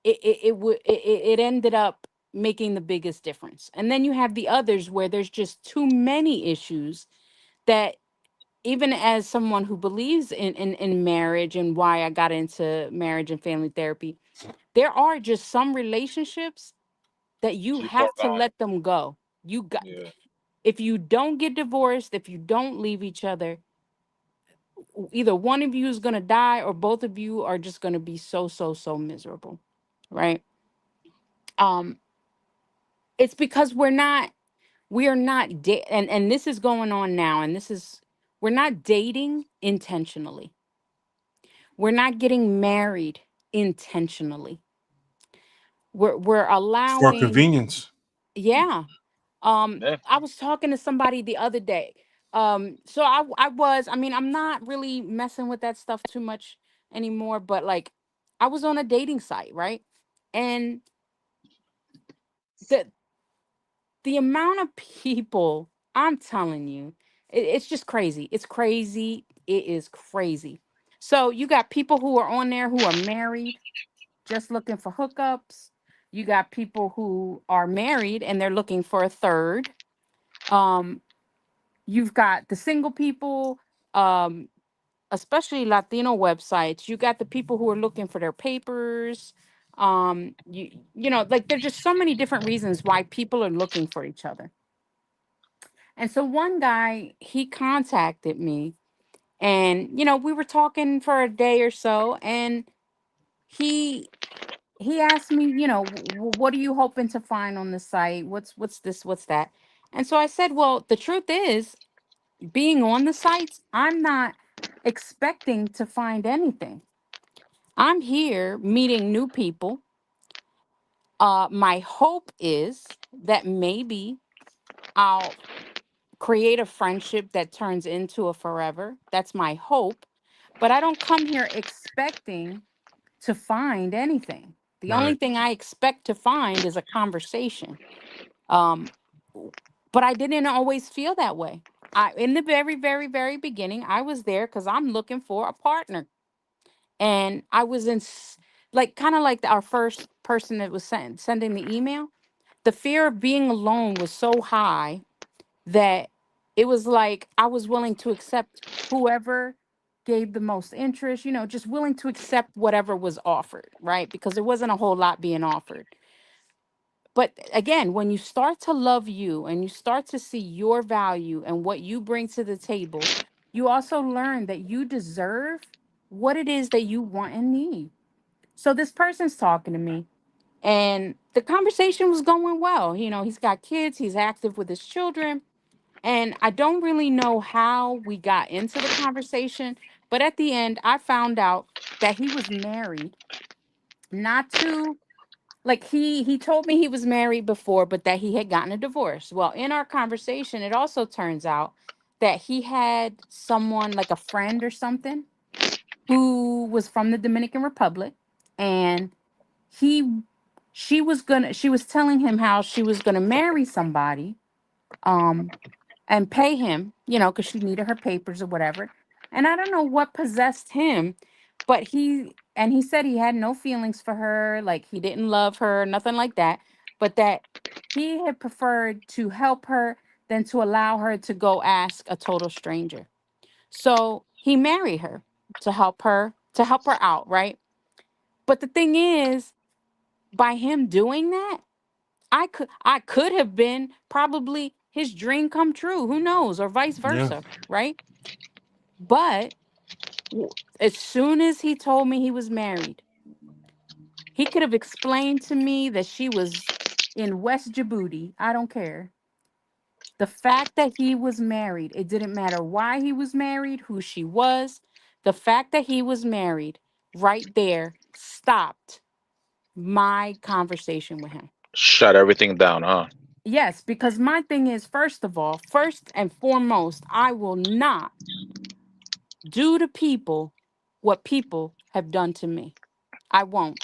it ended up making the biggest difference. And then you have the others where there's just too many issues that even as someone who believes in marriage and why I got into marriage and family therapy, there are just some relationships that you too far have to gone. let them go. You got Yeah. If you don't get divorced, if you don't leave each other, either one of you is going to die or both of you are just going to be so miserable, right? Um it's because and this is going on now, and this is we're not dating intentionally. We're not getting married intentionally. We're For allowing, convenience. yeah. Yeah. I was talking to somebody the other day. So I mean, I'm not really messing with that stuff too much anymore, but like I was on a dating site, right? And the the amount of people, I'm telling you, it's just crazy. It's crazy. It is crazy. So you got people who are on there who are married, just looking for hookups. You got people who are married and they're looking for a third. Um, you've got the single people, um, especially Latino websites. You got the people who are looking for their papers. You know, like there's just so many different reasons why people are looking for each other. And so one guy, he contacted me and you know, we were talking for a day or so and he he asked me, you know, what are you hoping to find on the site? What's this, what's that? And so I said, well, the truth is, being on the sites, I'm not expecting to find anything. I'm here meeting new people. My hope is that maybe I'll create a friendship that turns into a forever. That's my hope. But I don't come here expecting to find anything. The only Right. thing I expect to find is a conversation. Um, but I didn't always feel that way. In the very, very, very beginning, I was there because I'm looking for a partner, and I was like kind of like our first person that was sending the email. The fear of being alone was so high that it was like I was willing to accept whoever gave the most interest, you know, just willing to accept whatever was offered, right? Because there wasn't a whole lot being offered. But again, when you start to love you and you start to see your value and what you bring to the table, you also learn that you deserve what it is that you want and need. So this person's talking to me and the conversation was going well. You know, he's got kids, he's active with his children. And I don't really know how we got into the conversation, but at the end, I found out that he was married, not to like he told me he was married before, but that he had gotten a divorce. Well, in our conversation, it also turns out that he had someone like a friend or something who was from the Dominican Republic, and he she was telling him how she was gonna marry somebody. Um and pay him, you know, because she needed her papers or whatever. And I don't know what possessed him, but he said he had no feelings for her, like he didn't love her, nothing like that, but that he had preferred to help her than to allow her to go ask a total stranger. So he married her to help her out, right? But the thing is, by him doing that, I could have been probably his dream come true. Who knows? Or vice Yeah. versa, right? But as soon as he told me he was married, he could have explained to me that she was in West Djibouti. I don't care. The fact that he was married, it didn't matter why he was married, who she was. The fact that he was married right there stopped my conversation with him. Shut everything down, huh? Yes, because my thing is, first of all, first and foremost, I will not do to people what people have done to me. I won't.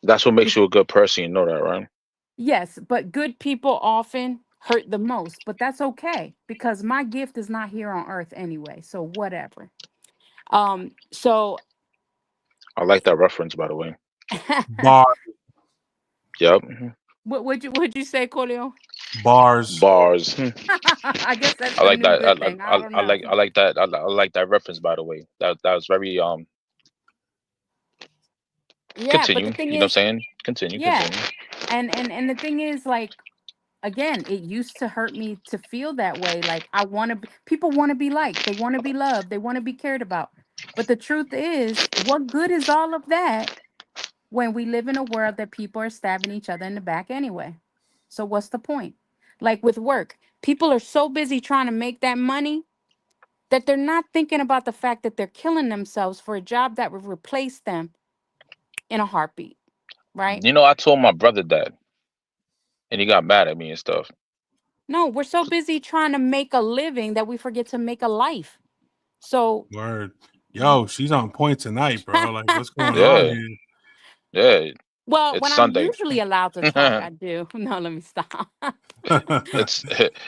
That's what makes Be- you a good person. You know that, right? yes, but good people often hurt the most, but that's okay because my gift is not here on earth anyway. So whatever. So I like that reference, by the way. Bar Yep. what would you say, Colio? bars. Bars. I guess that's I the like new that. good thing. I don't know. I like that. I like that reference, by the way. That was very Yeah, but the Continue. thing You know what I'm is, saying? Continue. yeah, Continue. and the thing is, like, again, it used to hurt me to feel that way. Like I want to, people want to be liked, they want to be loved, they want to be cared about. But the truth is, what good is all of that when we live in a world that people are stabbing each other in the back anyway? So what's the point? Like with work, people are so busy trying to make that money that they're not thinking about the fact that they're killing themselves for a job that would replace them in a heartbeat, right? You know, I told my brother that, and he got mad at me and stuff. No, we're so busy trying to make a living that we forget to make a life. So, Word. Yo, she's on point tonight, bro. Like, what's going on Yeah, here? yeah. well, It's when I'm Sunday. usually allowed to talk, I do. No, let me stop. It's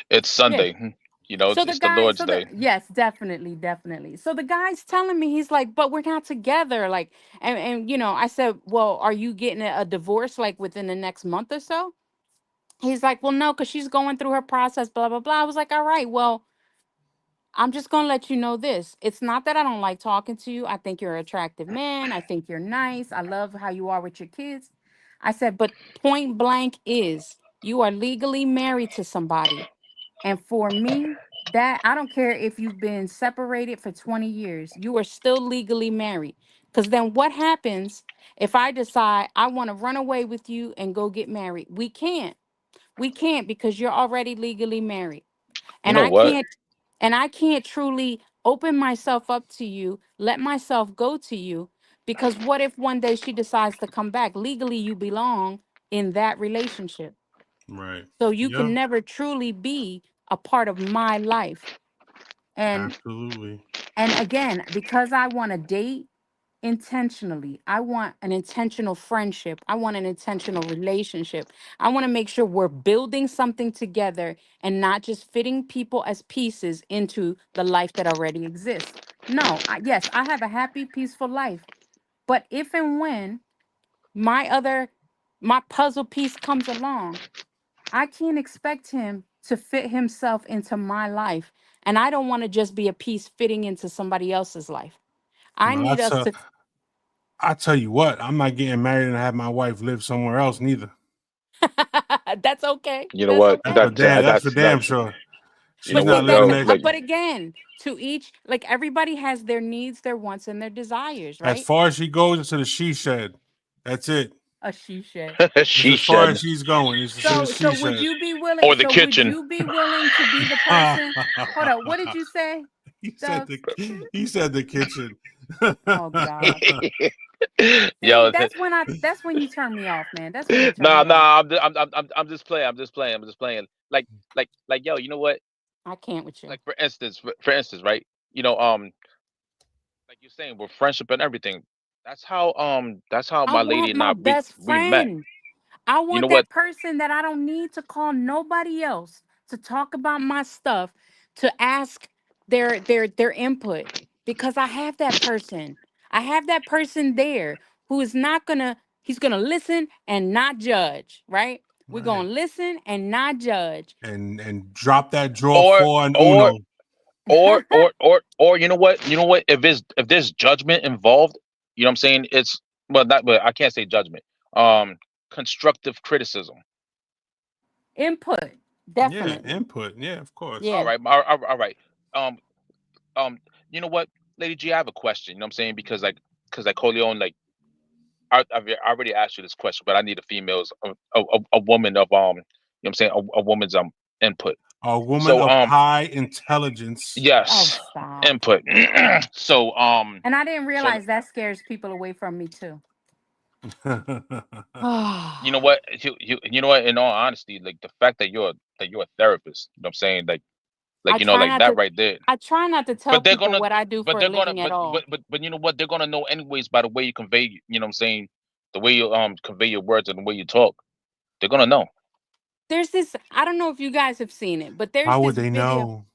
it's Yeah. Sunday. You know, So the it's the guy, Lord's so the day. yes, definitely, definitely. So the guy's telling me, he's like, but we're not together. Like, and I said, well, are you getting a divorce like within the next month or so? He's like, well, no, because she's going through her process, blah, blah, blah. I was like, all right, well, I'm just gonna let you know this. It's not that I don't like talking to you. I think you're an attractive man. I think you're nice. I love how you are with your kids. I said, but point blank is you are legally married to somebody. And for me, that I don't care if you've been separated for 20 years, you are still legally married. Because then what happens if I decide I want to run away with you and go get married? We can't. We can't because you're already legally married. You And know I what? can't truly open myself up to you, let myself go to you, because what if one day she decides to come back? Legally, you belong in that relationship. Right. So you Yeah, can never truly be a part of my life. And absolutely. again, because I want to date intentionally, I want an intentional friendship, I want an intentional relationship. I want to make sure we're building something together and not just fitting people as pieces into the life that already exists. No, yes, I have a happy, peaceful life. But if and when my other my puzzle piece comes along, I can't expect him to fit himself into my life. And I don't want to just be a piece fitting into somebody else's life. I Well, need us to. I tell you what, I'm not getting married and have my wife live somewhere else neither. That's okay. You know That's what? That's for okay. damn. That's for damn That's sure. you know She's But see, not what, that's living yo, that. like but again, to each, like everybody has their needs, their wants, and their desires, As right? far as she goes into the she shed, that's it. A she shed. That's she as far shed as she's going. It's to the So she would shed. you be willing? or the So would kitchen. you be willing to be the person? Hold up. What did you say, he said Dove? the he said the kitchen. Oh God. See, Yo, that's when you turn me off, man. That's when you turn nah, me off. nah. I'm just playing. I'm just playing. I'm just playing. Like, yo, you know what? I can't with you. Like for instance, right? You know, like you're saying, with friendship and everything. That's how I my lady want and my I best we met. friend. I You know want what? that person that I don't need to call nobody else to talk about my stuff, to ask their input, because I have that person. I have that person there who is not gonna he's gonna listen and not judge, right? We're Right. gonna listen and not judge. And drop that draw Or 4 on or Uno. or you know what? You know what? If there's judgment involved, you know what I'm saying? It's well, not but I can't say judgment. Um, constructive criticism. Input, Yeah, definitely. input. Yeah, of course. All Yeah. right, all right. Um, um, you know what, Lady G, I have a question. You know what I'm saying? Because like Coleon, like I already asked you this question, but I need a female's a woman of you know what I'm saying, a woman's input. A woman So of high intelligence. Oh, yes, stop. input. So And I didn't so realize that scares people away from me too. you know what, you know what, in all honesty, like the fact that you're a therapist, you know what I'm saying, I you know, try like not that to right there. I try not to tell But they're people gonna what I do but for a they're gonna living at all. but you know what, they're gonna know anyways by the way you convey, you know what I'm saying, the way you convey your words and the way you talk. They're gonna know. There's this, I don't know if you guys have seen it, but there's How would this they video. know?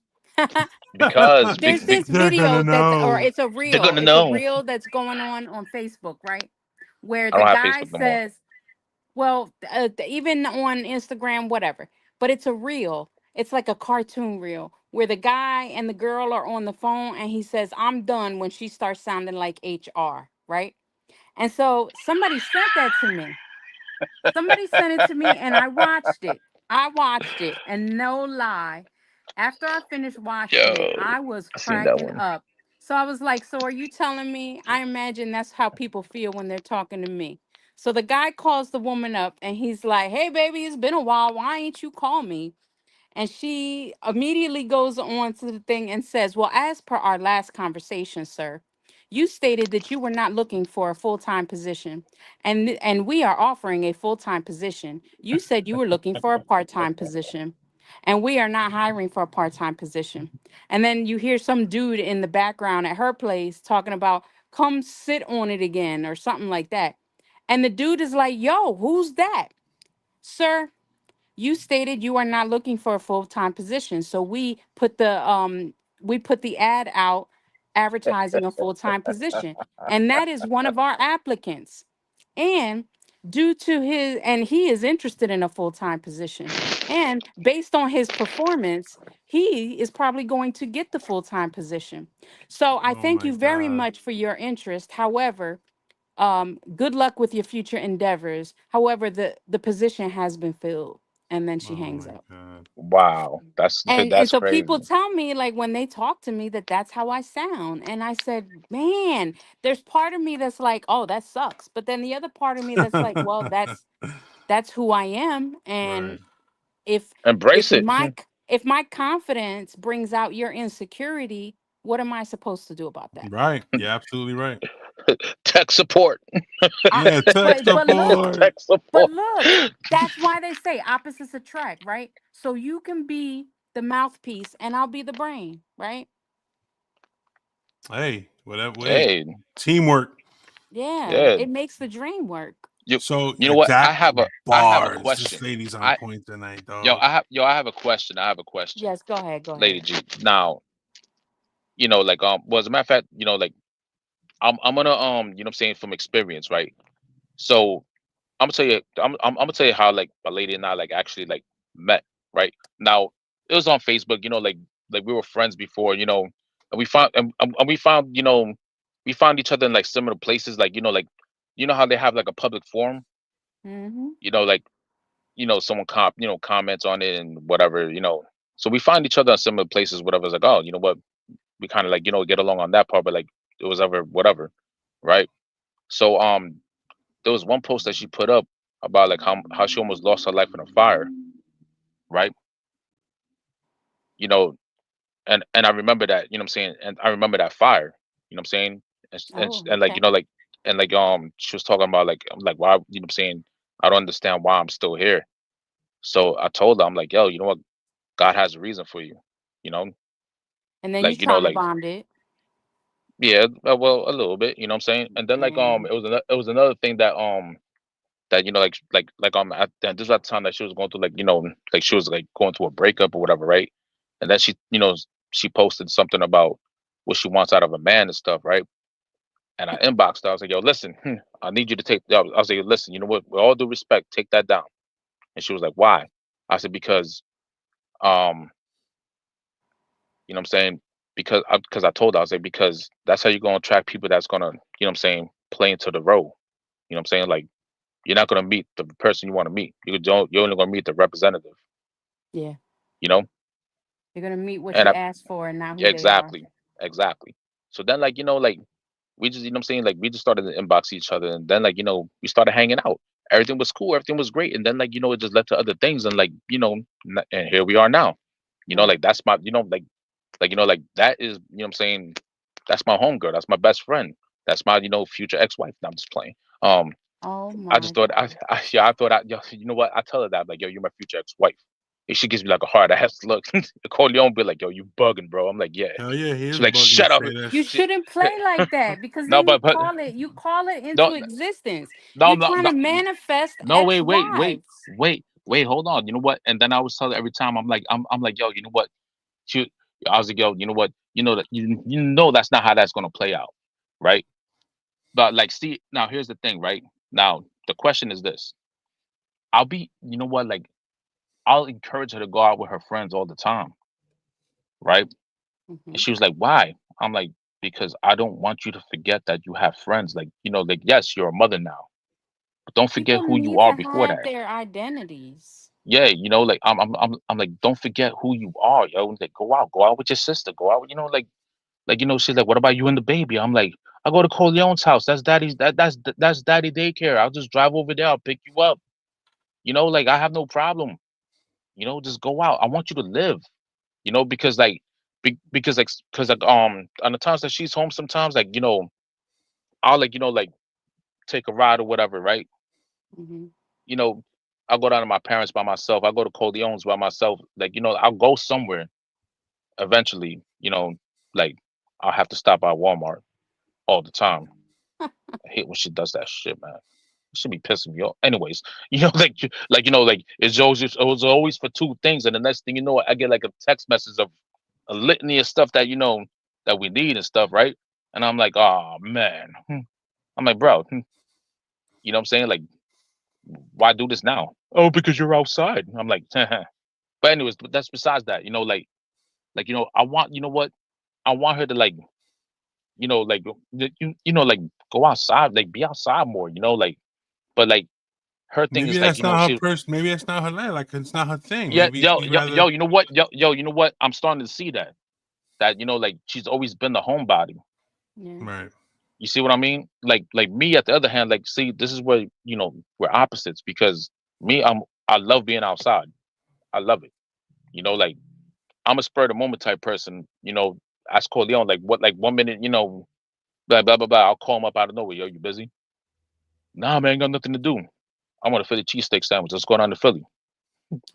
Because There's this They're gonna video that's, or know. they're gonna it's a know. reel that's going on Facebook, right? Where I the don't have guy Facebook no more. says, well, even on Instagram, whatever, but it's a reel. It's like a cartoon reel where the guy and the girl are on the phone and he says, I'm done, when she starts sounding like HR, right? And so somebody sent that to me. Somebody sent it to me and I watched it. I watched it, and no lie, after I finished watching it, Yo, I was I seen that cracking one. up. So I was like, so are you telling me? I imagine that's how people feel when they're talking to me. So the guy calls the woman up and he's like, hey, baby, it's been a while. Why ain't you call me? And she immediately goes on to the thing and says, well, as per our last conversation, sir, you stated that you were not looking for a full-time position, and we are offering a full-time position. You said you were looking for a part-time position, and we are not hiring for a part-time position. And then you hear some dude in the background at her place talking about, come sit on it again or something like that. And the dude is like, yo, who's that? Sir, you stated you are not looking for a full-time position. So we put the ad out advertising a full-time position. And that is one of our applicants. And due to his and he is interested in a full-time position. And based on his performance, he is probably going to get the full-time position. So I Oh thank my you very God. much for your interest. However, good luck with your future endeavors. However, the position has been filled. And then she Oh hangs my up. God. Wow, that's And that's so people crazy. tell me, like, when they talk to me, that that's how I sound. And I said, man, there's part of me that's like, oh, that sucks. But then the other part of me that's like, well, that's who I am. Right. And if Embrace it. if my confidence brings out your insecurity, what am I supposed to do about that? Right. You're absolutely right. Tech support. I, Yeah, tech but look, support. Tech but support. look, that's why they say opposites attract, right? So you can be the mouthpiece and I'll be the brain, right? Hey, whatever way. Hey, Teamwork. Yeah, yeah. it makes the dream work. You So you know what? exact I have a bars. This question. lady's on I point tonight, yo dog. I have yo I have a question. I have a question, Yes, go ahead, go Lady ahead. G. Now, like well, as a matter of fact, like I'm gonna you know what I'm saying, from experience, right? So I'm gonna tell you how like a lady and I like actually like met, right? Now it was on Facebook, like we were friends before, and we found, we found each other in like similar places, like how they have like a public forum, Mm-hmm. like someone comments on it and whatever, so we find each other in similar places, whatever. It's like, oh, you know what, we kind of like get along on that part, but like it was ever whatever, right? So there was one post that she put up about like how she almost lost her life in a fire, right? You know, and I remember that, you know what I'm saying, and I remember that fire, you know what I'm saying, Oh, and like okay. she was talking about like, I'm like, why, you know what I'm saying, I don't understand why I'm still here. So I told her, I'm like, yo, you know what, God has a reason for you, you know, And then you like trauma like bombed it. yeah, well, a little bit, you know what I'm saying, and then like And it was another thing that and this was at the time that she was going through, like, like she was like going through a breakup or whatever, right? And then she posted something about what she wants out of a man and stuff, right? And I inboxed her. I was like, yo, listen, I need you to take. I was like, listen, you know what? With all due respect, take that down. And she was like, why? I said, because um, you know what I'm saying? Because I told her, I was like, because that's how you're gonna attract people that's gonna, you know what I'm saying, play into the role. You know what I'm saying? Like, you're not gonna meet the person you want to meet. You're only gonna meet the representative, yeah, you know? you're gonna meet what And you I asked for and not who they are. exactly, exactly. So then, like, like we just, you know what I'm saying, like we just started to inbox each other, and then, like, we started hanging out. Everything was cool, everything was great, and then, like, it just led to other things, and like, and here we are now. Right. Like that's my, like that is, you know what I'm saying, that's my homegirl, that's my best friend, that's my, future ex-wife. Now I'm just playing. Oh I my just thought God. yeah, I thought yo, you know what? I tell her that, like, yo, you're my future ex-wife. And she gives me like a hard ass look. Corleone be like, yo, you bugging, bro. I'm like, yeah. Hell yeah, he She's is like, bugging to shut up. say that. You She, shouldn't play like that because no, then you but call it no, into existence. no, You're no, trying no, to manifest no, ex-wives. wait, hold on. You know what? And then I was telling her every time, I'm like, yo, you know what? She, I was like, yo, you know what? You know that's not how that's gonna play out, right? But like, see, now here's the thing, right? Now the question is this: I'll be, you know what? Like, I'll encourage her to go out with her friends all the time, right? And Hmm. she was like, why? I'm like, because I don't want you to forget that you have friends. Like, like, yes, you're a mother now, but don't forget People who you need are to before have that. their identities. Yeah, like I'm like, don't forget who you are, yo. Like, go out with your sister, go out, she's like, what about you and the baby? I'm like, I go to Corleone's house. That's daddy's that's daddy daycare. I'll just drive over there, I'll pick you up. Like, I have no problem. just go out. I want you to live, because because on the times that she's home, sometimes I'll take a ride or whatever, right? Hmm. You know, I'll go down to my parents by myself. I'll go to Corleone's by myself. I'll go somewhere eventually. Like I'll have to stop by Walmart all the time. I hate when she does that shit, man. It should be pissing me off. Anyways, it was always for two things, and the next thing you know, I get like a text message of a litany of stuff that we need and stuff, right? And I'm like, oh man. I'm like, bro, you know what I'm saying? Like, why do this now? Oh, because you're outside. I'm like, but anyways, but that's besides that. I want, what? I want her to like like go outside, like be outside more, but her thing Maybe is that's not her she person. Maybe that's not her life. Like it's not her thing. yeah, Maybe yo, she'd yo, rather. yo, you know what? Yo, you know what? I'm starting to see that she's always been the homebody. Yeah. Right. You see what I mean? Like me, at the other hand, see, this is where we're opposites, because me, I love being outside. I love it. Like I'm a spur of the moment type person. Ask Corleone, like what, like 1 minute, blah blah blah blah. I'll call him up out of nowhere. Yo, you busy? Nah, man, ain't got nothing to do. I want a Philly cheesesteak sandwich. Let's go down to Philly.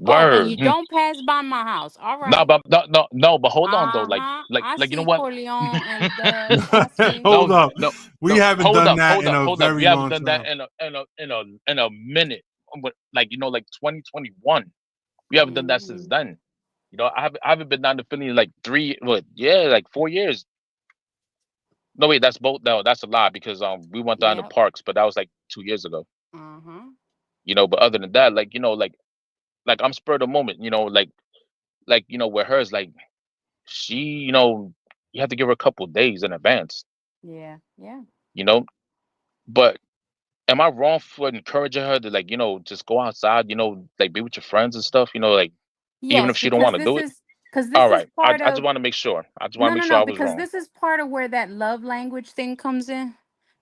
Oh, and you Word. don't pass by my house. All No, right. but no, no, no. But hold on though. Uh-huh. I You know see what? Corleone and the I see. No, Hold up. no, We no. haven't Hold done up, that hold in up, a hold up. We very haven't long done that time. in a minute. But 2021. We haven't done that since Mhm. then. I haven't been down to Philly in like like 4 years. No, wait, that's both. No, that's a lie, because we went down to Yep. parks, but that was like 2 years ago. Uh-huh. But other than that, like I'm spurred of the moment. Where hers, like she, you have to give her a couple days in advance. Yeah. Yeah. You know, but am I wrong for encouraging her to just go outside, like be with your friends and stuff, like even if Yes, she don't want to do it? because All this is right. I part just of want to make sure. I just want to no, make no, sure no, I was because wrong. this is part of where that love language thing comes in.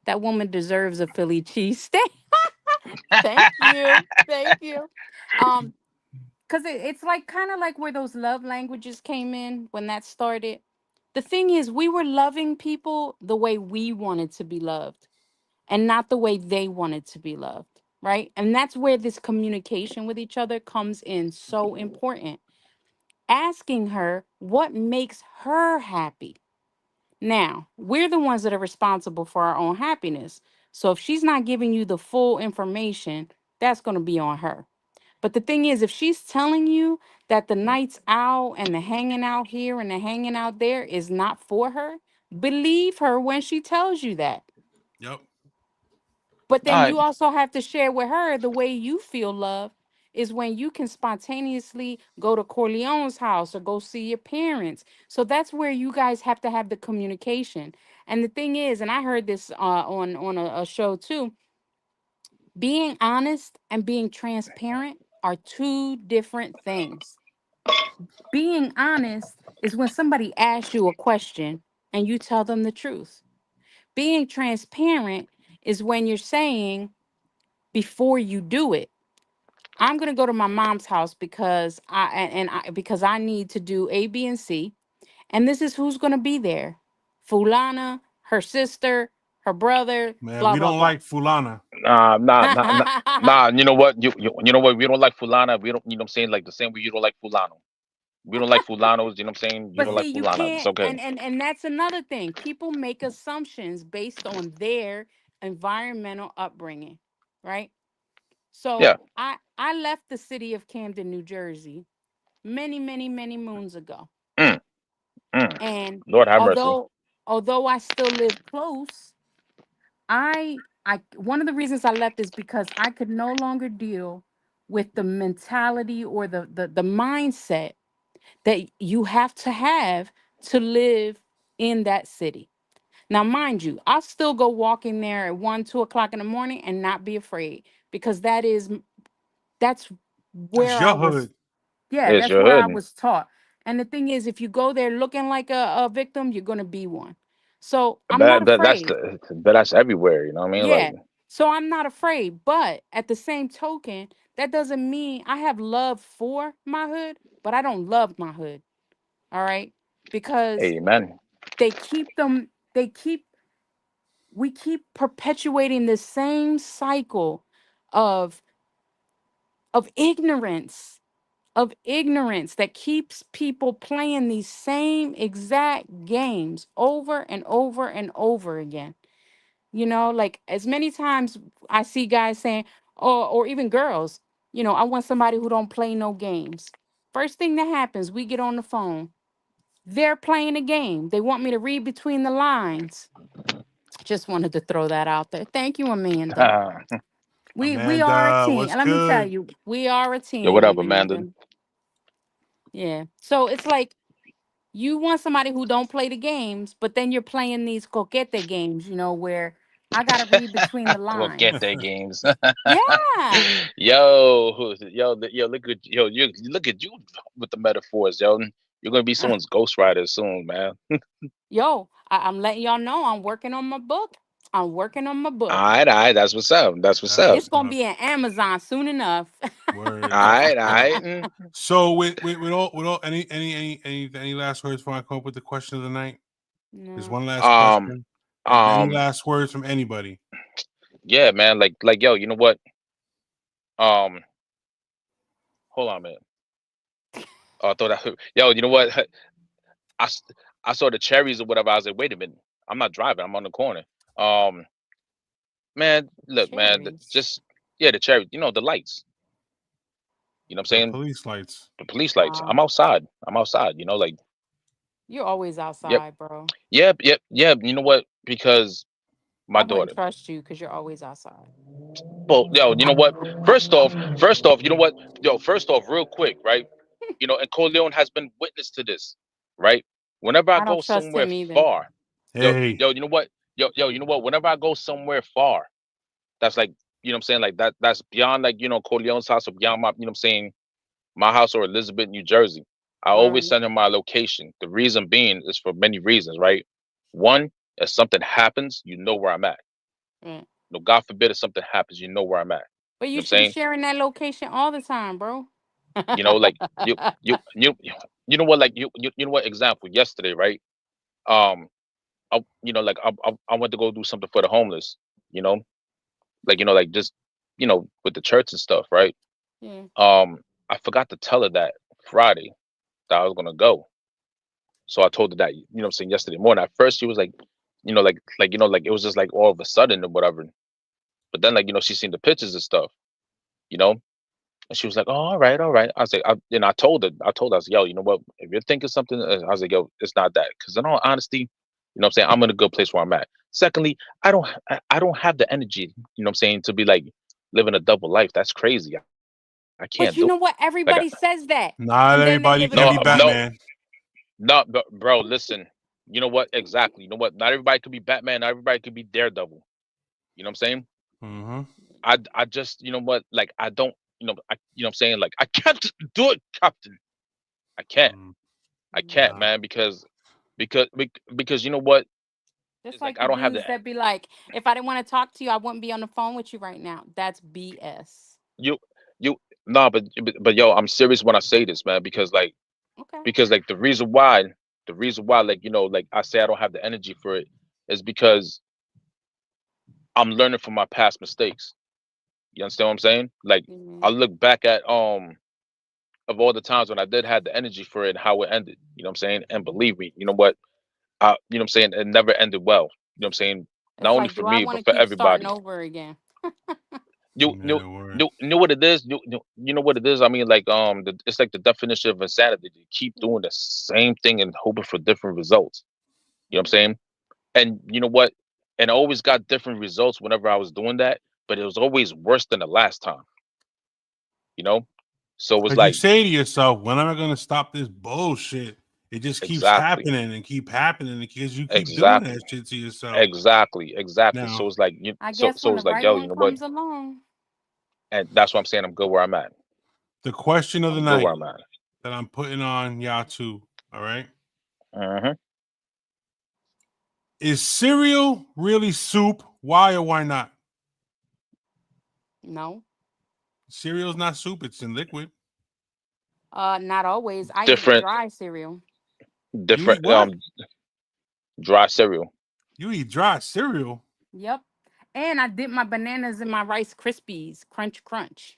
That woman deserves a Philly cheesesteak. Thank you. Thank you. Um, because it's like kind of like where those love languages came in when that started. The thing is, we were loving people the way we wanted to be loved and not the way they wanted to be loved. Right. And that's where this communication with each other comes in so important. Asking her what makes her happy. Now, we're the ones that are responsible for our own happiness. So if she's not giving you the full information, that's going to be on her. But the thing is, if she's telling you that the nights out and the hanging out here and the hanging out there is not for her, believe her when she tells you that. Yep. But All then right. you also have to share with her the way you feel love is when you can spontaneously go to Corleone's house or go see your parents. So that's where you guys have to have the communication. And the thing is, and I heard this on a show too, being honest and being transparent are two different things. Being honest is when somebody asks you a question and you tell them the truth. Being transparent is when you're saying before you do it, I'm going to go to my mom's house because because I need to do A, B, and C, and this is who's going to be there. Fulana, her sister, her brother, Man, blah we blah don't blah. like Fulana. Nah, nah, nah, nah. Nah, you know what? You know what? We don't like Fulana. We don't, you know what I'm saying? Like the same way you don't like Fulano. We don't like Fulanos. You know what I'm saying? You But don't like see, you Fulana. It's can't, okay. and that's another thing. People make assumptions based on their environmental upbringing, right? Yeah. So I left the city of Camden, New Jersey, many moons ago, Mm, mm. and Lord have mercy. although I still live close, I one of the reasons I left is because I could no longer deal with the mentality or the mindset that you have to live in that city. Now, mind you, I'll still go walking there at 1, 2 o'clock in the morning and not be afraid because that's That's where I your was. hood. Yeah, It's that's your where I hood. was taught. And the thing is, if you go there looking like a victim, you're gonna be one. So I'm not afraid. But that's everywhere. You know what I mean? Like, Yeah. So I'm not afraid. But at the same token, that doesn't mean I have love for my hood, but I don't love my hood. All right. Because Amen. they keep them, we keep perpetuating the same cycle of ignorance, that keeps people playing these same exact games over and over and over again. You know, like as many times I see guys saying, or even girls, I want somebody who don't play no games. First thing that happens, we get on the phone. They're playing a game. They want me to read between the lines. Just wanted to throw that out there. Thank you, Amanda. We are a Amanda, team. what's And let me tell good? you, we are a Yo, what team, up, Amanda? Amanda. Yeah. So it's like you want somebody who don't play the games, but then you're playing these coquete games, where I gotta read between the We'll get lines. their games. Yeah. Yo, look at you look at you with the metaphors, yo. You're gonna be someone's ghostwriter soon, man. Yo, I'm letting y'all know I'm working on my book. I'm working on my book. All right, that's what's up. That's what's That's up. It's what's gonna up. be in Amazon soon enough. Word. All That's right, what's all up. right. So with all any last words before I come up with the question of the night? There's No. one last Um, question. Any um, last words from anybody? yeah, man. Like, yo, you know what? Um, hold on a minute. Oh, I thought yo, you know what? I s- I saw the cherries or whatever. I was like, wait a minute. I'm not driving. I'm on the corner. Um, man, look, man, Cherries. just yeah, the cherry. You know, the lights. You know what I'm The saying? police lights. The police lights. Oh, I'm outside. I'm outside. You know, like, you're always yep, outside, bro. yep. You know what? Because my I wouldn't daughter. trust you because you're always outside. Well, yo, you know what? First off, you know what? Yo, first off, real quick, right? You know, and Corleone has been witness to this, right? Whenever I I don't go trust somewhere him either. far, Hey, you know what? You know what? Whenever I go somewhere far, that's like, you know what I'm saying? Like that's beyond like, Corleone's house or beyond my, you know what I'm saying, my house or Elizabeth, New Jersey. I always Right. send her my location. The reason being is for many reasons, right? One, if something happens, you know where I'm at. Right. No, God forbid if something happens, you know where I'm at. But You know what you I'm should be saying? sharing that location all the time, bro. You know, like you you you you know what, like you know what, example, yesterday, right? Um like I went to go do something for the homeless, you know, like like just with the church and stuff, right? Yeah. I forgot to tell her that Friday that I was gonna go. So I told her that, what I'm saying, yesterday morning. At first she was like, like it was just like all of a sudden or whatever. But then like, she seen the pictures and stuff, you know. And she was like, "Oh, all right, all right." I was like, I told her, I was like, "Yo, you know what? If you're thinking something," I was like, "Yo, it's not that." Because in all honesty, what I'm saying, I'm in a good place where I'm at. Secondly, I don't have the energy, what I'm saying, to be like living a double life. That's crazy. I But can't you do know what? it. Like, Everybody says that. not And then they everybody live a can no, be double life. no, Batman. no, bro. Listen, you know what? Exactly. You know what? Not everybody could be Batman. Not everybody could be Daredevil. You know what I'm saying? Mm-hmm. I just, you know what? Like, I don't, what I'm saying, like, I can't do it, Captain. I can't. I can't, Nah. man, because you know what? Just It's like like I the don't have the dudes that be like, if I didn't want to talk to you, I wouldn't be on the phone with you right now. That's BS. you you no, but yo, I'm serious when I say this, man, Okay. because like the reason why, like like I say I don't have the energy for it is because I'm learning from my past mistakes. You understand what I'm saying? Like, I Mhm. look back at of all the times when I did have the energy for it and how it ended. You know what I'm saying? And believe me, you know what? You know what I'm saying? It never ended well. You know what I'm saying? Not It's only like, for do I me, want but to for keep starting everybody. over again? Yeah, word. You know what it is. You know what it is. I mean, like it's like the definition of insanity. You keep Yeah. doing the same thing and hoping for different results. You know what I'm saying? And you know what? And I always got different results whenever I was doing that, but it was always worse than the last time. You know? So it was Because you like, say to yourself, when am I going to stop this bullshit? It just keeps exactly, happening and keep happening because you keep doing that exactly, shit to yourself. exactly. So Now, it's like I guess so when the it's like, right yo, you one know what? comes along, And that's what I'm saying. I'm good where I'm at. the question of the I'm good where night I'm at. that I'm putting on Yatu, all right? Hmm. Is cereal really soup? Why or why not? no. Cereal's not soup; it's in liquid. Not always. I eat Different, dry cereal. You eat different, what? dry cereal. You eat dry cereal. Yep. And I dip my bananas in my Rice Krispies. Crunch, crunch.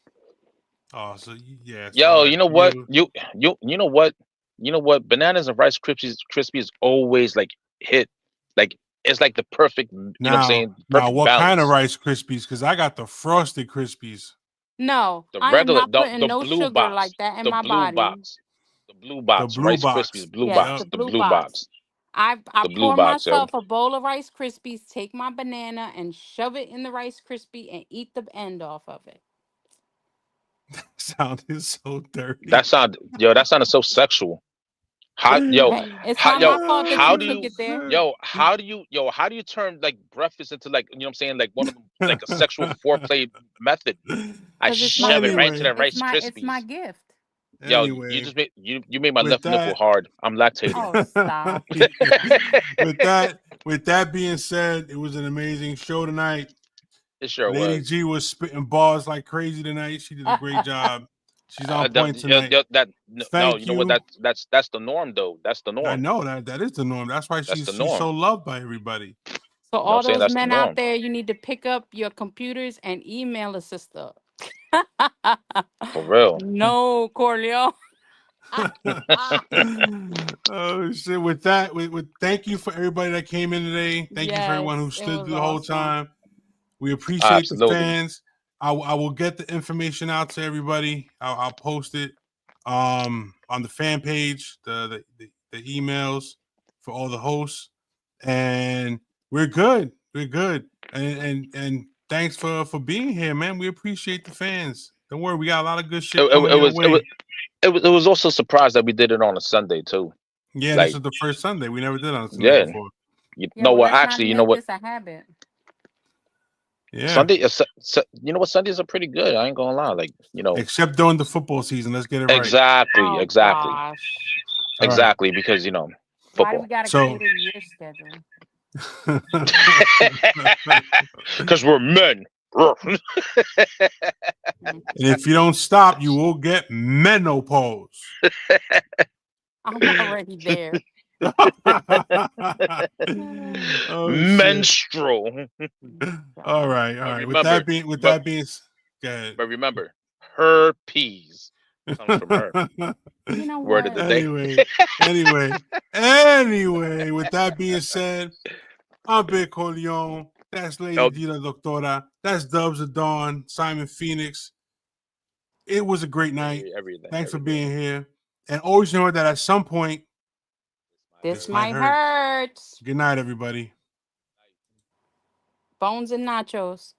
Oh, so yeah, as Yo, far as you know what? cereal, You know what? You know what? Bananas and Rice Krispies always like hit, like it's like the perfect. You know what I'm now, saying? Perfect what kind of balance. Rice Krispies? Because I got the frosted Krispies. No, The I am regular, not putting the no blue sugar box, like that in the my blue body. box, the blue The box, blue Rice box. Krispies, blue Yes, Yep. the box, the blue blue box. box, I the blue pour box, yo. myself a bowl of Rice Krispies, take my banana and shove it in the Rice Krispie and eat the end off of it. Sounded so dirty. That sounded so sexual. How, yo, Hey, it's how, not my yo, fault that how you do took you, it there. how do you turn like breakfast into like, you know what I'm saying, like one of them, like a sexual foreplay method? I Because it's my shove it right into Anyway, that gift. Rice It's my Krispies. gift. Yo, you anyway, just made you made my with left nipple that, hard. I'm lactating. Oh, stop. with that being said, it was an amazing show tonight. It sure Lady was. G was spitting bars like crazy tonight. She did a great job. She's on point tonight. No, Thank you know what? you. That's the norm, though. That's the I norm. know that is the norm. That's why That's the she's so norm. loved by everybody. So You know what all I'm saying? those That's the men out norm. there, you need to pick up your computers and email a sister. For real. No, Corleo. Oh shit! With that, with thank you for everybody that came in today. Thank you for everyone who Yes, it stood was through the whole awesome. time. We appreciate the Absolutely. fans. I will get the information out to everybody. I'll post it on the fan page, the emails for all the hosts, and we're good. We're good. And thanks for being here, man. We appreciate the fans. Don't worry, we got a lot of good It, shit it, coming it your was it way. was it was also a surprise that we did it on a Sunday too. Yeah, this Like, is the first Sunday. We never did on a Sunday yeah, before. you Yeah, know well, what? let's not Actually, you know make what? this a habit. Yeah. Sunday, you know what? Sundays are pretty good. I ain't gonna lie. Like, you know, Except during the football season. Let's get it right. exactly, Oh, exactly, gosh. All right. exactly. Because you know, Why do we football. got to So- cater to your schedule? Because we're men. And if you don't stop, you will get menopause. I'm already there. Oh, shit. Menstrual. All right. With remember- that being, go ahead. But remember, herpes comes from her. You know Word what? of the day. Anyway. With that being said, I'm Big Corleone. That's Lady Nope. Gina Doctora. That's Dubs of Dawn. Simon Phoenix. It was a great night. Everything. Thanks for being here. And always know that at some point, This might hurt. Good night, everybody. Bones and nachos.